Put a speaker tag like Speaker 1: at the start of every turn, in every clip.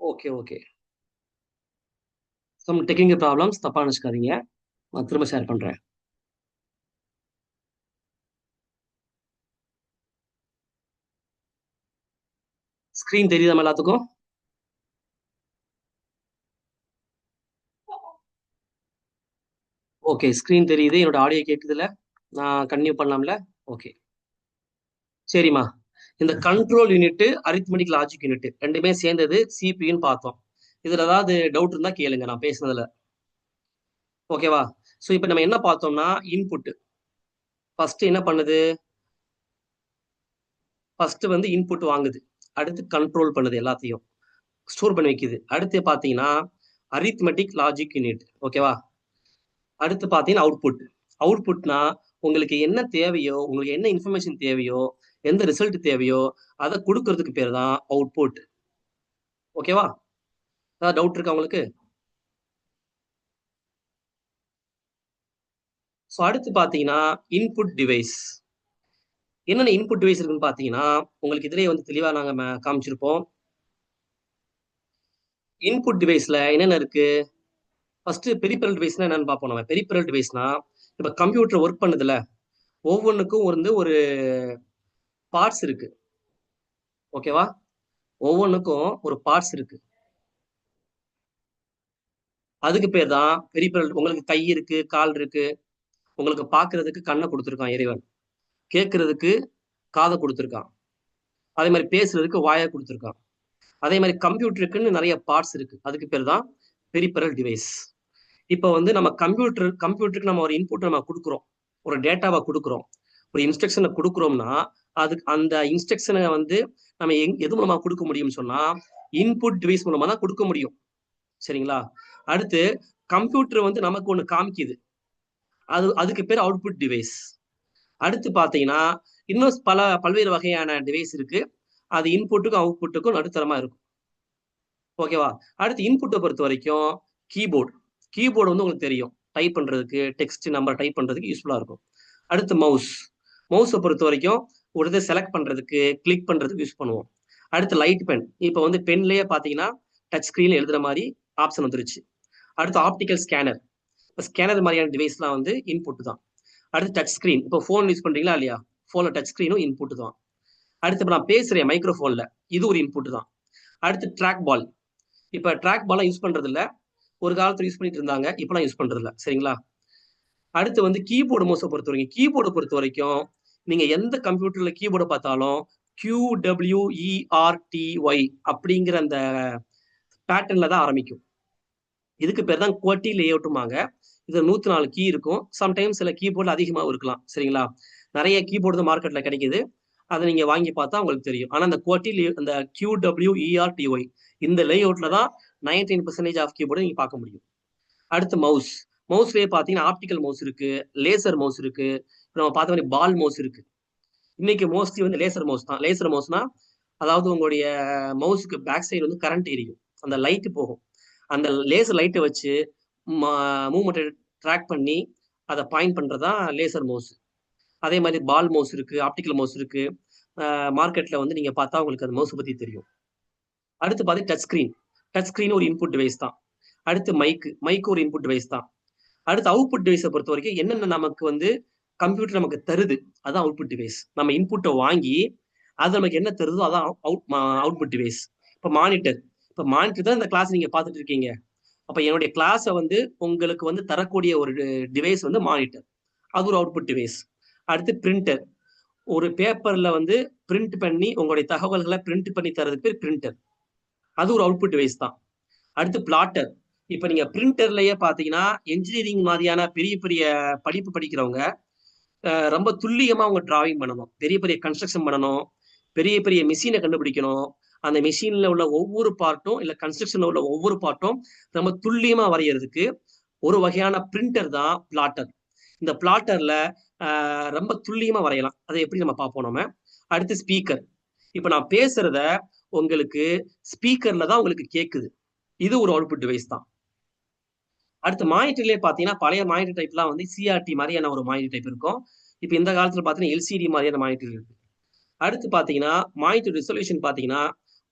Speaker 1: Okay, okay. Some technical problems தப்பா நினைச்சுக்காதீங்க. நான் திரும்ப ஷேர் பண்றேன். ஸ்க்ரீன் தெரியுதா நம்ம எல்லாத்துக்கும்? ஓகே, ஸ்க்ரீன் தெரியுது. என்னோட ஆடியோ கேட்குதுல்ல? நான் கன்டினியூ பண்ணலாம்ல? ஓகே. சரிம்மா. இந்த control unit, arithmetic logic unit 2மே சேர்ந்தது சிபியூன்னு பார்த்தோம். இதுல ஏதாவது டவுட் இருந்தா கேளுங்க நான் பேசுனதுல. ஓகேவா? ஸோ இப்போ நம்ம என்ன பார்த்தோம்னா, இன்புட். ஃபர்ஸ்ட் என்ன பண்ணுது? ஃபர்ஸ்ட் வந்து இன்புட் வாங்குது. அடுத்து கண்ட்ரோல் பண்ணுது எல்லாத்தையும். ஸ்டோர் பண்ணி வைக்குது. அடுத்து பார்த்தீங்கன்னா, அரித்மெடிக் லாஜிக் யூனிட். ஓகேவா? அடுத்து பார்த்தீங்கன்னா அவுட்புட். அவுட்புட்னா உங்களுக்கு என்ன தேவையோ, உங்களுக்கு என்ன இன்ஃபர்மேஷன் தேவையோ, எந்த ரிசல்ட் தேவையோ, அத குடுக்குறதுக்கு பேரு தான் அவுட்புட். ஓகேவா? ஏதாவது டவுட் இருக்கா உங்களுக்கு? ஸோ அடுத்து பார்த்தீங்கன்னா, இன்புட் டிவைஸ். என்னென்ன இன்புட் டிவைஸ் இருக்குன்னு பார்த்தீங்கன்னா, உங்களுக்கு இதிலேயே வந்து தெளிவா நாங்க காமிச்சிருப்போம். இன்புட் டிவைஸ்ல என்னென்ன இருக்கு? ஃபர்ஸ்ட் பெரிஃபெரல் டிவைஸ்னா என்னன்னு பார்ப்போம் நம்ம. பெரிஃபெரல் டிவைஸ்னா, இப்ப கம்ப்யூட்டர் ஒர்க் பண்ணுதுல்ல, ஒவ்வொன்னுக்கும் வந்து ஒரு பார்ட்ஸ் இருக்கு. ஓகேவா? ஒவ்வொன்னுக்கும் ஒரு பார்ட்ஸ் இருக்கு. அதுக்கு பேர் தான் பெரிபெரல். உங்களுக்கு கை இருக்கு, கால் இருக்கு. உங்களுக்கு பார்க்கிறதுக்கு கண்ணை கொடுத்துருக்கான் இறைவன். கேட்கறதுக்கு காதை கொடுத்துருக்கான். அதே மாதிரி பேசுறதுக்கு வாயை கொடுத்துருக்கான். அதே மாதிரி கம்ப்யூட்டருக்குன்னு நிறைய பார்ட்ஸ் இருக்கு. அதுக்கு பேர் தான் பெரிபெரல் டிவைஸ். இப்போ வந்து நம்ம கம்ப்யூட்டருக்கு நம்ம ஒரு இன்புட் நம்ம கொடுக்குறோம். ஒரு டேட்டாவை கொடுக்குறோம். ஒரு இன்ஸ்ட்ரக்ஷனை கொடுக்குறோம்னா, அதுக்கு அந்த இன்ஸ்ட்ரக்ஷனை வந்து நம்ம எது மூலமா கொடுக்க முடியும்னு சொன்னா, இன்புட் டிவைஸ் மூலமா தான் கொடுக்க முடியும். சரிங்களா? அடுத்து கம்ப்யூட்டர் வந்து நமக்கு ஒண்ணு காமிக்குது. அதுக்கு பேர் அவுட்புட் டிவைஸ். அடுத்து பாத்தீங்கன்னா இன்னும் பல்வேறு வகையான டிவைஸ் இருக்கு. அது இன்புட்டுக்கும் அவுட்புட்டுக்கும் நடுத்தரமா இருக்கும். ஓகேவா? அடுத்து இன்புட்டை பொறுத்த வரைக்கும் கீபோர்டு. கீபோர்டு வந்து உங்களுக்கு தெரியும். டைப் பண்றதுக்கு, டெக்ஸ்ட் நம்பர் டைப் பண்றதுக்கு யூஸ்ஃபுல்லா இருக்கும். அடுத்து மவுஸ். மவுஸை பொறுத்த வரைக்கும் ஒரு இதை செலக்ட் பண்றதுக்கு, கிளிக் பண்றதுக்கு யூஸ் பண்ணுவோம். அடுத்து லைட் பென். இப்போ வந்து பென்லயே பாத்தீங்கன்னா டச் ஸ்கிரீன்ல எழுதுற மாதிரி ஆப்ஷன் வந்துருச்சு. அடுத்து ஆப்டிக்கல் ஸ்கேனர். இப்போ ஸ்கேனர் மாதிரியான டிவைஸ்லாம் வந்து இன்புட் தான். அடுத்து டச் ஸ்கிரீன். இப்போ ஃபோன் யூஸ் பண்றீங்களா இல்லையா? ஃபோன்ல டச் ஸ்கிரீனும் இன்புட் தான். அடுத்து இப்போ நான் பேசுறேன் மைக்ரோஃபோன்ல, இது ஒரு இன்புட் தான். அடுத்து ட்ராக் பால். இப்போ ட்ராக் பால்லாம் யூஸ் பண்றது இல்ல. ஒரு காலத்துல யூஸ் பண்ணிட்டு இருந்தாங்க, இப்பெல்லாம் யூஸ் பண்றது இல்ல. சரிங்களா? அடுத்து வந்து கீபோர்டு மவுஸை பொறுத்த வரைக்கும், கீபோர்டை பொறுத்த வரைக்கும் நீங்க எந்த கம்ப்யூட்டர்ல கீபோர்டை பார்த்தாலும் QWERTY அப்படிங்கிற அந்த பேட்டர்ன்ல தான் ஆரம்பிக்கும். இதுக்கு பேர் தான் QWERTY லேஅவுட்டுமாங்க. இது 104 கீ இருக்கும். சம்டைம்ஸ் சில கீபோர்ட்ல அதிகமாகவும் இருக்கலாம். சரிங்களா? நிறைய கீபோர்டு தான் மார்க்கெட்ல கிடைக்குது. அதை நீங்க வாங்கி பார்த்தா உங்களுக்கு தெரியும். ஆனா அந்த QWERTY, அந்த QWERTY இந்த லேஅவுட்ல தான் 99% ஆஃப் கீபோர்டு நீங்க பார்க்க முடியும். அடுத்து மவுஸ். மவுஸ்லயே பார்த்தீங்கன்னா ஆப்டிக்கல் மவுஸ் இருக்கு, லேசர் மவுஸ் இருக்கு. நம்ம பார்த்த மாதிரி பால் மவுஸ் இருக்கு. இன்னைக்கு மோஸ்ட்லி வந்து லேசர் மவுஸ் தான். லேசர் மவுஸ்னா அதாவது உங்களுடைய மவுஸுக்கு பேக் சைடு வந்து கரண்ட் எரியும். அந்த லைட் போகும். அந்த லேசர் லைட்டை வச்சு மூவ்மெண்ட்டை ட்ராக் பண்ணி அதை பாயிண்ட் பண்றதா லேசர் மவுஸ். அதே மாதிரி பால் மவுஸ் இருக்கு, ஆப்டிக்கல் மவுஸ் இருக்கு. மார்க்கெட்ல வந்து நீங்க பார்த்தா உங்களுக்கு அந்த மவுஸ் பத்தி தெரியும். அடுத்து பார்த்து டச் ஸ்கிரீன். டச் ஸ்கிரீன் ஒரு இன்புட் டிவைஸ் தான். அடுத்து மைக் ஒரு இன்புட் டிவைஸ் தான். அடுத்து அவுட்புட் டிவைஸை பொறுத்த வரைக்கும் என்னென்ன நமக்கு வந்து கம்ப்யூட்டர் நமக்கு தருது, அதான் அவுட்புட் டிவைஸ். நம்ம இன்புட்டை வாங்கி அது நமக்கு என்ன தருதோ அதான் அவுட்புட் டிவைஸ். இப்போ மானிட்டர். இப்போ மானிட்டர் தான் இந்த கிளாஸ் நீங்க பார்த்துட்டு இருக்கீங்க. அப்ப என்னுடைய கிளாஸை வந்து உங்களுக்கு வந்து தரக்கூடிய ஒரு டிவைஸ் வந்து மானிட்டர். அது ஒரு அவுட்புட் டிவைஸ். அடுத்து பிரிண்டர். ஒரு பேப்பர்ல வந்து பிரிண்ட் பண்ணி உங்களுடைய தகவல்களை பிரிண்ட் பண்ணி தரதுக்கு பேர் பிரிண்டர். அது ஒரு அவுட்புட் டிவைஸ் தான். அடுத்து பிளாட்டர். இப்ப நீங்க பிரிண்டர்லயே பாத்தீங்கன்னா என்ஜினியரிங் மாதிரியான பெரிய பெரிய படிப்பு படிக்கிறவங்க ரொம்ப துல்லியமா அவங்க டிராவிங் பண்ணணும். பெரிய பெரிய கன்ஸ்ட்ரக்ஷன் பண்ணணும். பெரிய பெரிய மிஷினை கண்டுபிடிக்கணும். அந்த மிஷின்ல உள்ள ஒவ்வொரு பார்ட்டும் இல்ல கன்ஸ்ட்ரக்ஷன்ல உள்ள ஒவ்வொரு பார்ட்டும் ரொம்ப துல்லியமா வரையறதுக்கு ஒரு வகையான பிரிண்டர் தான் பிளாட்டர். இந்த பிளாட்டர்ல ரொம்ப துல்லியமா வரையலாம். அதை எப்படி நம்ம பார்ப்போம் நம்ம. அடுத்து ஸ்பீக்கர். இப்ப நான் பேசுறத உங்களுக்கு ஸ்பீக்கர்ல தான் உங்களுக்கு கேட்குது. இது ஒரு அவுட்புட் டிவைஸ் தான். அடுத்து மானிட்டர்லயே பாத்தீங்கன்னா பழைய மானிட்டர் டைப்லாம் வந்து சிஆர்டி மாதிரியான ஒரு மானிட்டர் டைப் இருக்கும். இப்ப இந்த காலத்துல பாத்தீங்கன்னா எல்சிடி மாதிரியான மானிட்டர் இருக்கு. அடுத்து பாத்தீங்கன்னா மானிட்டர் ரிசல்யூஷன் பாத்தீங்கன்னா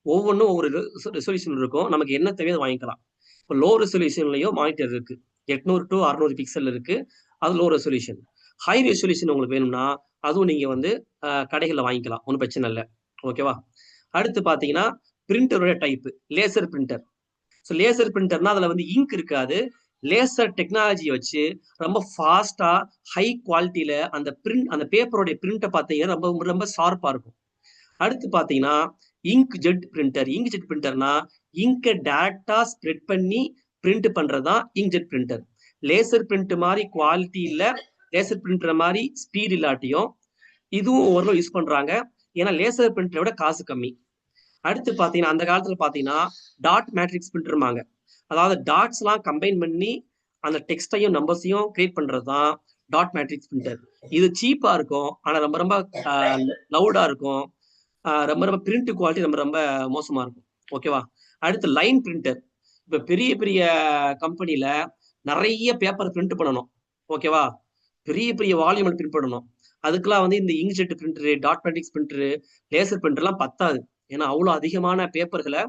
Speaker 1: ஒவ்வொன்றும் ஒவ்வொரு ரெசல்யூஷன் இருக்கும். நமக்கு என்ன தேவையோ அதை வாங்கிக்கலாம். இப்போ லோ ரெசல்யூஷன்லயும் மானிட்டர் இருக்கு. 800 to 600 பிக்சல் இருக்கு. அது லோ ரெசல்யூஷன். ஹை ரெசல்யூஷன் உங்களுக்கு வேணும்னா அதுவும் நீங்க வந்து கடைகளில் வாங்கிக்கலாம். ஒன்றும் பிரச்சனை இல்லை. ஓகேவா? அடுத்து பார்த்தீங்கன்னா பிரிண்டரோட type laser printer. So laser பிரிண்டர்னா அதில் வந்து இங்க் இருக்காது. லேசர் டெக்னாலஜியை வச்சு ரொம்ப ஃபாஸ்டா ஹை குவாலிட்டியில அந்த பேப்பரோடைய பிரிண்ட்டை பார்த்தீங்கன்னா ரொம்ப ரொம்ப ஷார்ப்பா இருக்கும். அடுத்து பார்த்தீங்கன்னா ink jet printer. Ink jet பிரிண்டர்னா இங்கை டேரக்டா ஸ்ப்ரெட் பண்ணி பிரிண்ட் பண்றதுதான் ink jet printer. Laser print மாதிரி குவாலிட்டி இல்ல, லேசர் பிரிண்டர் மாதிரி ஸ்பீட் இல்லாட்டியும் இதுவும் ஓரளவு யூஸ் பண்றாங்க. ஏன்னா லேசர் பிரிண்டரை விட காசு கம்மி. அடுத்து பாத்தீங்கன்னா அந்த காலத்துல பாத்தீங்கன்னா டாட் மேட்ரிக்ஸ் பிரிண்டர்மாங்க. அதாவது டாட்ஸ் எல்லாம் கம்பைன் பண்ணி அந்த டெக்ஸ்டையும் நம்பர்ஸையும் கிரியேட் பண்றதுதான் டாட் மேட்ரிக்ஸ் பிரிண்டர். இது சீப்பா இருக்கும், ஆனா ரொம்ப ரொம்ப லவுடா இருக்கும். ரொம்ப ரொம்ப பிரிண்ட் குவாலிட்டி ரொம்ப ரொம்ப மோசமா இருக்கும். ஓகேவா? அடுத்து லைன் பிரிண்டர். இப்ப பெரிய பெரிய கம்பெனில நிறைய பேப்பர் பிரிண்ட் பண்ணணும். ஓகேவா? பெரிய பெரிய வால்யூம் பிரிண்ட் பண்ணணும். அதுக்கெல்லாம் வந்து இந்த inkjet printer, dot matrix printer, laser பிரிண்டர்லாம் பத்தாது. ஏன்னா அவ்வளோ அதிகமான பேப்பர்களை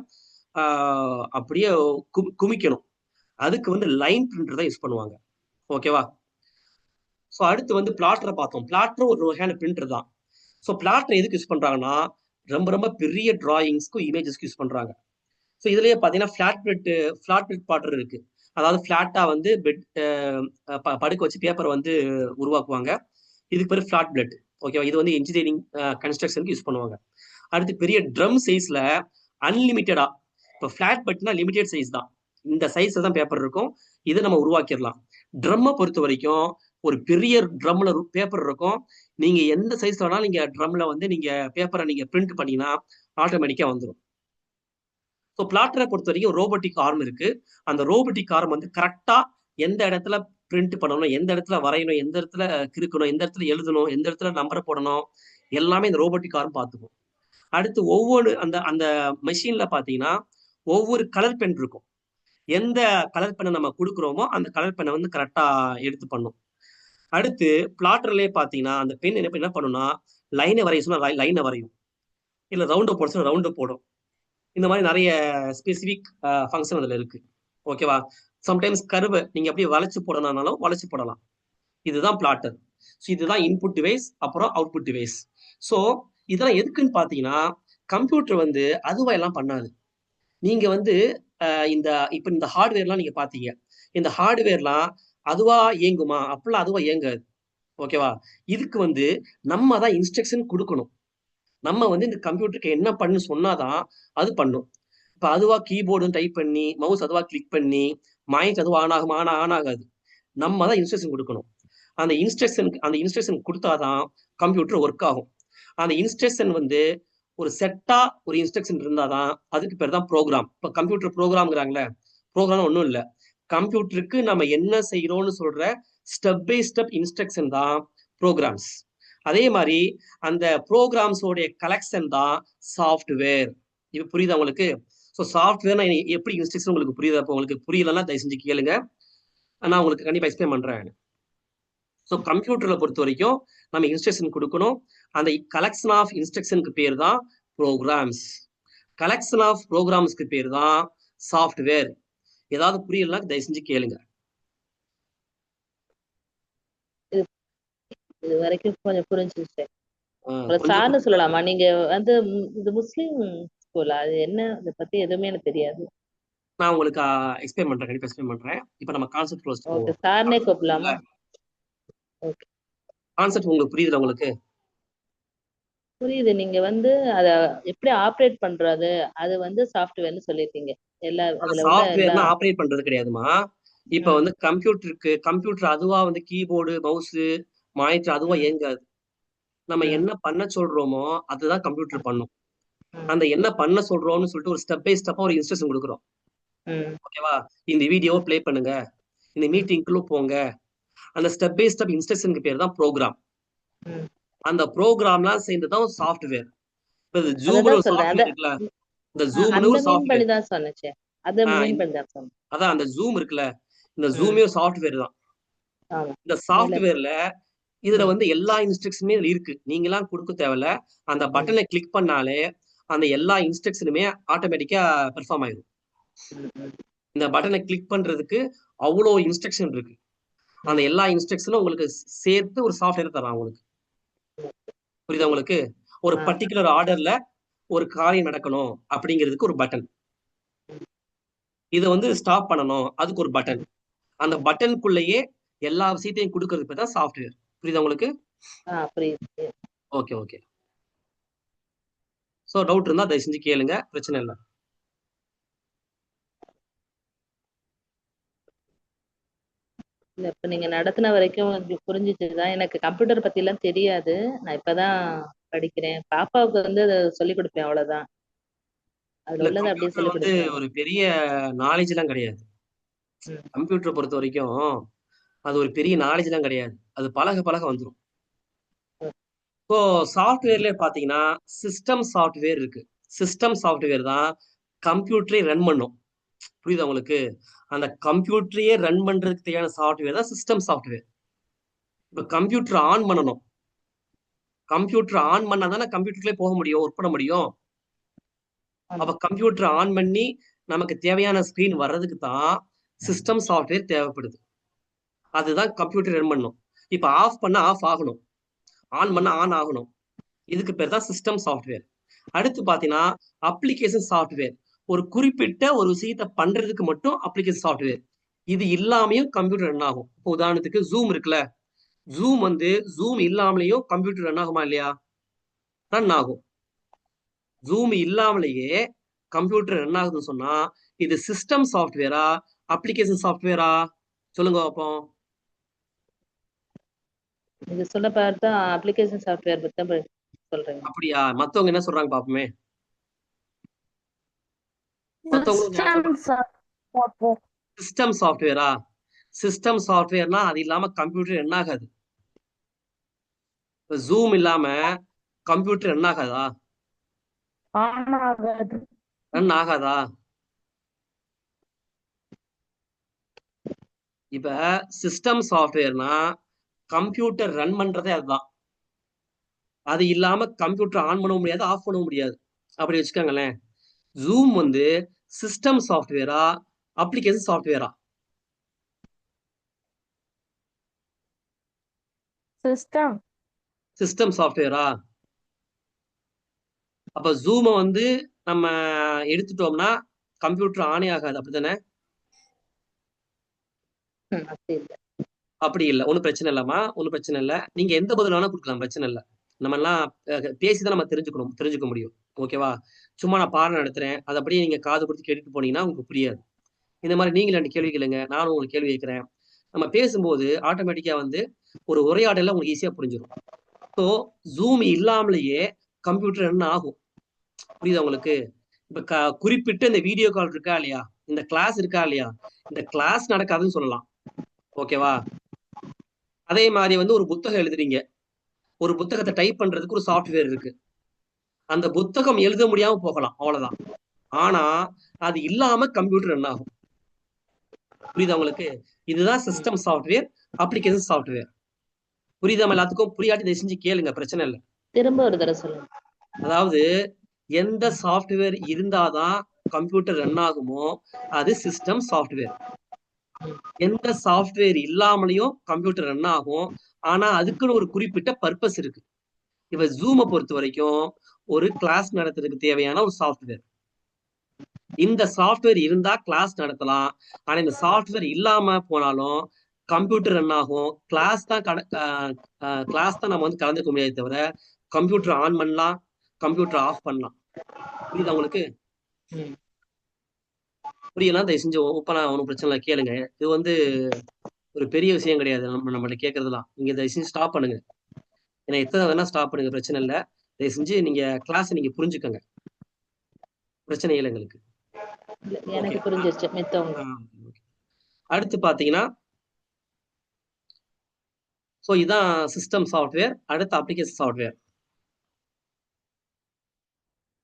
Speaker 1: அப்படியே குமிக்கணும். அதுக்கு வந்து லைன் பிரிண்டர் தான் யூஸ் பண்ணுவாங்க. ஓகேவா? ஸோ அடுத்து வந்து பிளாட்டரை பார்த்தோம். பிளாட்டரும் ஒரு வகையான பிரிண்டர் தான். ஸோ பிளாட்டர் எதுக்கு யூஸ் பண்றாங்கன்னா ரொம்ப ரொம்ப பெரிய டிராயிங்ஸ்க்கும் இமேஜஸ்க்கு யூஸ் பண்றாங்க. ஸோ இதுலயே பார்த்தீங்கன்னா ஃபிளாட் பிரிண்ட் பிளாட்டர் இருக்கு. அதாவது ஃபிளாட்டா வந்து படுக்க வச்சு பேப்பர் வந்து உருவாக்குவாங்க. இதுக்கு பேர் ஃபிளாட் பிளட். ஓகேவா? இது வந்து இன்ஜினியரிங் கன்ஸ்ட்ரக்ஷனுக்கு யூஸ் பண்ணுவாங்க. அடுத்து பெரிய ட்ரம் சைஸ்ல அன்லிமிட்டடா. இப்போ ஃபிளாட் பட்னா லிமிடெட் சைஸ் தான். இந்த சைஸ்ல தான் பேப்பர் இருக்கும். இதை நம்ம உருவாக்கிடலாம். ட்ரம்மை பொறுத்த வரைக்கும் ஒரு பெரிய ட்ரம்ல பேப்பர் இருக்கும். நீங்க எந்த சைஸ் வேணாலும் நீங்க ட்ரம்ல வந்து நீங்க பேப்பரை நீங்க பிரிண்ட் பண்ணீங்கன்னா ஆட்டோமேட்டிக்கா வந்துடும். ஸோ பிளாட்டரை பொறுத்த வரைக்கும் ரோபோட்டிக் ஆர்ம் இருக்கு. அந்த ரோபோட்டிக் ஆர்ம் வந்து கரெக்டா எந்த இடத்துல பிரிண்ட் பண்ணணும், எந்த இடத்துல வரையணும், எந்த இடத்துல கிறுக்கணும், எந்த இடத்துல எழுதணும், எந்த இடத்துல நம்பரை போடணும், எல்லாமே இந்த ரோபோட்டிக் ஆர்ம் பார்த்துக்கும். அடுத்து ஒவ்வொரு அந்த அந்த மெஷின்ல பாத்தீங்கன்னா ஒவ்வொரு கலர் பென் இருக்கும். எந்த கலர் பெண்ணை நம்ம கொடுக்குறோமோ அந்த கலர் பெண்ணை வந்து கரெக்டா எடுத்து பண்ணும். அடுத்து பிளாட்டர்லயே பாத்தீங்கன்னா அந்த பென் என்ன பண்ணும்னா லைனை வரைய சொன்னா லைனை வரையும், இல்ல ரவுண்டை போட சொன்னா ரவுண்டை போடும். இந்த மாதிரி நிறைய ஸ்பெசிபிக் ஃபங்க்ஷன் அதுல இருக்கு. ஓகேவா? சம்டைம்ஸ் கருவை நீங்க அப்படியே வளைச்சு போடணும்னாலும் வளைச்சு போடலாம். இதுதான் பிளாட்டர். ஸோ இதுதான் இன்புட் டிவைஸ், அப்புறம் அவுட்புட் டிவைஸ். ஸோ இதெல்லாம் எதுக்குன்னு பாத்தீங்கன்னா கம்ப்யூட்டர் வந்து அதுவா எல்லாம் பண்ணாது. நீங்க வந்து இப்ப இந்த ஹார்ட்வேர்லாம் நீங்க பாத்தீங்க, இந்த ஹார்ட்வேர்லாம் அதுவா இயங்குமா? அப்படிலாம் அதுவா இயங்காது. ஓகேவா? இதுக்கு வந்து நம்ம தான் இன்ஸ்ட்ரக்ஷன் கொடுக்கணும். நம்ம வந்து இந்த கம்ப்யூட்டருக்கு என்ன பண்ணு சொன்னாதான் அது பண்ணும். இப்ப அதுவா கீபோர்டு டைப் பண்ணி மவுஸ் அதுவா கிளிக் பண்ணி மாய்ஸ் அதுவா ஆன் ஆகுமா? ஆன் ஆகாது. நம்ம தான் இன்ஸ்ட்ரக்ஷன் கொடுக்கணும். அந்த இன்ஸ்ட்ரக்ஷன் கொடுத்தாதான் கம்ப்யூட்டர் ஒர்க் ஆகும். அந்த இன்ஸ்ட்ரக்ஷன் வந்து ஒரு செட்டா ஒரு இன்ஸ்ட்ரக்ஷன் இருந்தாதான் அதுக்கு பேர் தான் ப்ரோக்ராம். இப்ப கம்ப்யூட்டர் ப்ரோக்ராம்ங்கிறாங்களே, ப்ரோக்ராம் ஒன்றும் இல்லை. கம்ப்யூட்டருக்கு நம்ம என்ன செய்யறோம்னு சொல்ற ஸ்டெப் பை ஸ்டெப் இன்ஸ்ட்ரக்ஷன் தான் ப்ரோக்ராம்ஸ். அதே மாதிரி அந்த ப்ரோக்ராம்ஸோடைய கலெக்ஷன் தான் சாஃப்ட்வேர். இது புரியுதா உங்களுக்கு? ஸோ சாஃப்ட்வேர்னா எப்படி இன்ஸ்ட்ரக்ஷன் உங்களுக்கு புரியுதா? இப்போ உங்களுக்கு புரியலன்னா தயவு செஞ்சு கேளுங்க, நான் உங்களுக்கு கண்டிப்பா எக்ஸ்பிளைன் பண்றேன். ஸோ கம்ப்யூட்டர்ல பொறுத்த வரைக்கும் நம்ம இன்ஸ்ட்ரக்ஷன் கொடுக்கணும். அந்த கலெக்ஷன் ஆஃப் இன்ஸ்ட்ரக்ஷனுக்கு பேர் தான் ப்ரோக்ராம்ஸ். கலெக்ஷன் ஆஃப் ப்ரோக்ராம்ஸ்க்கு பேர் தான் சாஃப்ட்வேர். ஏதாவது புரியலன்னா தயவு செஞ்சு கேளுங்க.
Speaker 2: இது வரைக்கும் கொஞ்சம் புரிஞ்சிருச்சு. சார்னு சொல்லலாமா? நீங்க வந்து இது முஸ்லீம் ஸ்கூலா? அது என்ன, அதை பத்தி எதுவுமே எனக்கு தெரியாது.
Speaker 1: நான் உங்களுக்கு எக்ஸ்பிளைன் பண்றேன், கண்டிப்பா எக்ஸ்பிளைன் பண்றேன். இப்போ நம்ம கான்செப்ட் க்ளோஸ்
Speaker 2: பண்ணுவோம். ஓகே, சார்னே கூப்பிடலாமா?
Speaker 1: ஓகே. கான்செப்ட் உங்களுக்கு புரியுதுல? உங்களுக்கு
Speaker 2: புரியுது. நீங்க வந்து அத எப்படி ஆபரேட் பண்றது, அது வந்து சாஃப்ட்வேர்னு சொல்லிருக்கீங்க. எல்லா அதுல
Speaker 1: சாஃப்ட்வேர்னா ஆபரேட் பண்றது கிடையாதுமா. இப்ப வந்து கம்ப்யூட்டர் அதுவா வந்து கீபோர்டு மவுஸ் மானிட்டர் அதுவா இயங்காது. நம்ம என்ன பண்ண சொல்றோமோ அதுதான் கம்ப்யூட்டர் பண்ணும். அந்த என்ன பண்ண சொல்றோம்னு சொல்லிட்டு ஒரு ஸ்டெப் பை ஸ்டெப்பா ஒரு இன்ஸ்ட்ரக்ஷன் கொடுக்குறோம். ஓகேவா? இந்த வீடியோவை பிளே பண்ணுங்க, இந்த மீட்டிங்குள்ள போங்க. அந்த ஸ்டெப் பை ஸ்டெப் இன்ஸ்ட்ரக்ஷனுக்கு பேர் தான் ப்ரோக்ராம். அந்த ப்ரோக்ராம்லாம் சேர்ந்துதான் சாஃப்ட்வேர். இப்ப ஜூம்ல ஒரு சாஃப்ட்வேர் இருக்குல்ல, இந்த ஜூம்னு ஒரு சாஃப்ட்வேர்
Speaker 2: தான் சொன்னேன்.
Speaker 1: அதான் அந்த ஜூம் இருக்குல்ல, இந்த ஜூமே ஒரு சாஃப்ட்வேர் தான். இந்த சாஃப்ட்வேர்ல இதுல வந்து எல்லா இன்ஸ்ட்ரக்ஷனுமே இருக்கு. நீங்க எல்லாம் கொடுக்க தேவையில்ல. அந்த பட்டனை கிளிக் பண்ணாலே அந்த எல்லா இன்ஸ்ட்ரக்ஷனுமே ஆட்டோமேட்டிக்கா பெர்ஃபார்ம் ஆயிடும். இந்த பட்டனை கிளிக் பண்றதுக்கு அவ்வளோ இன்ஸ்ட்ரக்ஷன் இருக்கு. அந்த எல்லா இன்ஸ்ட்ரக்ஷனும் உங்களுக்கு சேர்த்து ஒரு சாஃப்ட்வேர் தரான் உங்களுக்கு. புரியுதா உங்களுக்கு? ஒரு பர்டிகுலர் ஆர்டர்ல ஒரு காரியம் நடக்கணும் அப்படிங்கிறதுக்கு ஒரு பட்டன், இதை வந்து ஸ்டாப் பண்ணணும் அதுக்கு ஒரு பட்டன், அந்த பட்டனுக்குள்ளேயே எல்லா விஷயத்தையும் கொடுக்கறது பேர் தான் சாஃப்ட்வேர். புரியுதா உங்களுக்கு? Okay okay. ஸோ டவுட் இருந்தா தயவு செஞ்சு கேளுங்க, பிரச்சனை இல்லை.
Speaker 2: இல்ல இப்ப நீங்க நடத்தின வரைக்கும் புரிஞ்சிச்சுதான். எனக்கு கம்ப்யூட்டர் பத்தி எல்லாம் தெரியாது. நான் இப்பதான் படிக்கிறேன். பாப்பாவுக்கு வந்து அதை சொல்லிக் கொடுப்பேன், அவ்வளவுதான். அதுல உள்ளதை அப்படியே
Speaker 1: கம்ப்யூட்டர்
Speaker 2: சொல்லிக்
Speaker 1: வந்து
Speaker 2: கொடுப்பேன்.
Speaker 1: ஒரு பெரிய நாலேஜ் எல்லாம் கிடையாது. கம்ப்யூட்டரை பொறுத்த வரைக்கும் அது ஒரு பெரிய நாலேஜ் எல்லாம் கிடையாது. அது பழக பழக வந்துடும். இப்போ சாஃப்ட்வேர்லயே பாத்தீங்கன்னா சிஸ்டம் சாஃப்ட்வேர் இருக்கு. சிஸ்டம் சாஃப்ட்வேர் தான் கம்ப்யூட்டரை ரன் பண்ணும். புரியுதா உங்களுக்கு? அந்த கம்ப்யூட்டரையே ரன் பண்றதுக்கு தேவையான சாஃப்ட்வேர் தான் சிஸ்டம் சாஃப்ட்வேர். இப்ப கம்ப்யூட்டர் ஆன் பண்ணணும். கம்ப்யூட்டர் ஆன் பண்ணா தானே கம்ப்யூட்டர்லயே போக முடியும், ஒர்க் பண்ண முடியும். அப்ப கம்ப்யூட்டர் ஆன் பண்ணி நமக்கு தேவையான ஸ்கிரீன் வர்றதுக்கு தான் சிஸ்டம் சாஃப்ட்வேர் தேவைப்படுது. அதுதான் கம்ப்யூட்டர் ரன் பண்ணும். இப்ப ஆஃப் பண்ண ஆஃப் ஆகணும், ஆன் பண்ண ஆன் ஆகணும். இதுக்கு பேர் தான் சிஸ்டம் சாஃப்ட்வேர். அடுத்து பாத்தீங்கன்னா அப்ளிகேஷன் சாஃப்ட்வேர். ஒரு குறிப்பிட்ட ஒரு விஷயத்தை பண்றதுக்கு மட்டும் அப்ளிகேஷன் சாஃப்ட்வேர். இது இல்லாமையும் கம்ப்யூட்டர் ரன் ஆகும். இப்போ உதாரணத்துக்கு ஜூம் இருக்குல்ல, ஜூம் வந்து ஜூம் இல்லாமலேயும் கம்ப்யூட்டர் ரன் ஆகுமா இல்லையா? ரன் ஆகும். ஜூம் இல்லாமலேயே கம்ப்யூட்டர் ரன் ஆகுதுன்னு சொன்னா இது சிஸ்டம் சாஃப்ட்வேரா அப்ளிகேஷன் சாஃப்ட்வேரா? சொல்லுங்க பார்ப்போம்.
Speaker 2: நீங்க சொன்ன பார்த்தா அப்ளிகேஷன் சாஃப்ட்வேர் பத்தி தான் சொல்றேங்க.
Speaker 1: அப்படியா? மத்தவங்க என்ன சொல்றாங்க பாப்போமே. சிஸ்டம் சாஃப்ட்வேரா? சிஸ்டம் சாஃப்ட்வேர்னா அது இல்லாம கம்ப்யூட்டர் ரன் ஆகாது. ஜூம் இல்லாம கம்ப்யூட்டர் ரன் ஆகாதா? ரன் ஆகாதா? இப்ப சிஸ்டம் சாஃப்ட்வேர்னா கம்ப்யூட்டர் ரன் பண்றதே அதுதான். அது இல்லாம கம்ப்யூட்டர் ஆன் பண்ண முடியாது, ஆஃப் பண்ண முடியாது. அப்படி வச்சுக்கோங்களேன். ஜூம் வந்து சிஸ்டம் சாஃப்ட்வேரா அப்ளிகேஷன் சாஃப்ட்வேரா?
Speaker 3: சிஸ்டம்.
Speaker 1: சிஸ்டம் சாஃப்ட்வேரா? அப்ப ஜூமை வந்து நம்ம எடுத்துட்டோம்னா கம்ப்யூட்டர் ஆனே ஆகாது, அப்படித்தானே? அப்படி இல்லை, ஒன்றும் பிரச்சனை இல்லம்மா, ஒன்றும் பிரச்சனை இல்லை. நீங்க எந்த பதில் வேணா கொடுக்கலாம், பிரச்சனை இல்லை. நம்ம எல்லாம் பேசிதான் நம்ம தெரிஞ்சுக்க முடியும். ஓகேவா? சும்மா நான் பாடம் நடத்துறேன், அதை அப்படியே நீங்க காது கொடுத்து கேட்டுட்டு போனீங்கன்னா உங்களுக்கு புரியாது. இந்த மாதிரி நீங்க 2 கேள்வி கேளுங்க, நானும் உங்களுக்கு கேள்வி கேட்கிறேன். நம்ம பேசும்போது ஆட்டோமேட்டிக்கா வந்து ஒரு உரையாடல உங்களுக்கு ஈஸியா புரிஞ்சிடும். ஸோ ஜூம் இல்லாமலேயே கம்ப்யூட்டர் என்ன ஆகும், புரியுதா உங்களுக்கு? இப்ப குறிப்பிட்ட இந்த வீடியோ கால் இருக்கா இல்லையா, இந்த கிளாஸ் இருக்கா இல்லையா, இந்த கிளாஸ் நடக்காதுன்னு சொல்லலாம். ஓகேவா? அதே மாதிரி வந்து ஒரு புத்தகம் எழுதுறீங்க, ஒரு புத்தகத்தை டைப் பண்றதுக்கு ஒரு சாஃப்ட்வேர் இருக்கு. அந்த புத்தகம் எழுத முடியாம போகலாம், அவ்வளவுதான். ஆனா அது இல்லாம கம்ப்யூட்டர் என்ன ஆகும், புரியுதா உங்களுக்கு? இதுதான் சிஸ்டம் சாஃப்ட்வேர் அப்ளிகேஷன் சாஃப்ட்வேர். புரியுதா? எல்லாத்துக்கும் புரியாட்டி இதை செஞ்சு கேளுங்க, பிரச்சனை இல்லை.
Speaker 2: திரும்ப ஒரு தடவை சொல்லுங்க.
Speaker 1: அதாவது எந்த சாஃப்ட்வேர் இருந்தாதான் கம்ப்யூட்டர் ரன் ஆகுமோ அது சிஸ்டம் சாஃப்ட்வேர். எந்த சாஃப்ட்வேர் இல்லாமலையும் கம்ப்யூட்டர் ரன் ஆகும், ஆனா அதுக்குன்னு ஒரு குறிப்பிட்ட பர்பஸ் இருக்கு. இப்ப ஜூமை பொறுத்த வரைக்கும் ஒரு கிளாஸ் நடத்துறதுக்கு தேவையான ஒரு சாஃப்ட்வேர். இந்த சாஃப்ட்வேர் இருந்தா கிளாஸ் நடத்தலாம், ஆனா இந்த சாஃப்ட்வேர் இல்லாம போனாலும் கம்ப்யூட்டர் ரன் ஆகும். கிளாஸ் தான் நம்ம வந்து கலந்துக்க முடியாது தவிர கம்ப்யூட்டர் ஆன் பண்ணலாம், கம்ப்யூட்டர் ஆஃப் பண்ணலாம். புரியுதா உங்களுக்கு? புரியலாம், தயவு செஞ்சு ஓப்பனா ஒன்றும் பிரச்சனை இல்லை, கேளுங்க. இது வந்து ஒரு பெரிய விஷயம் கிடையாது நம்மள்ட்ட கேட்கறதுலாம். நீங்க தயவு செஞ்சு ஸ்டாப் பண்ணுங்க, ஏன்னா எத்தனை வேணா ஸ்டாப் பண்ணுங்க, பிரச்சனை இல்லை. தயவு செஞ்சு நீங்க கிளாஸ் நீங்க புரிஞ்சுக்கோங்க, பிரச்சனை இல்லை எங்களுக்கு.
Speaker 2: எனக்கு புரிஞ்சிருச்சு. மித்தவங்க
Speaker 1: அடுத்து பாத்தீங்கன்னா ஸோ இதான் சிஸ்டம் சாஃப்ட்வேர். அடுத்து அப்ளிகேஷன் சாஃப்ட்வேர்.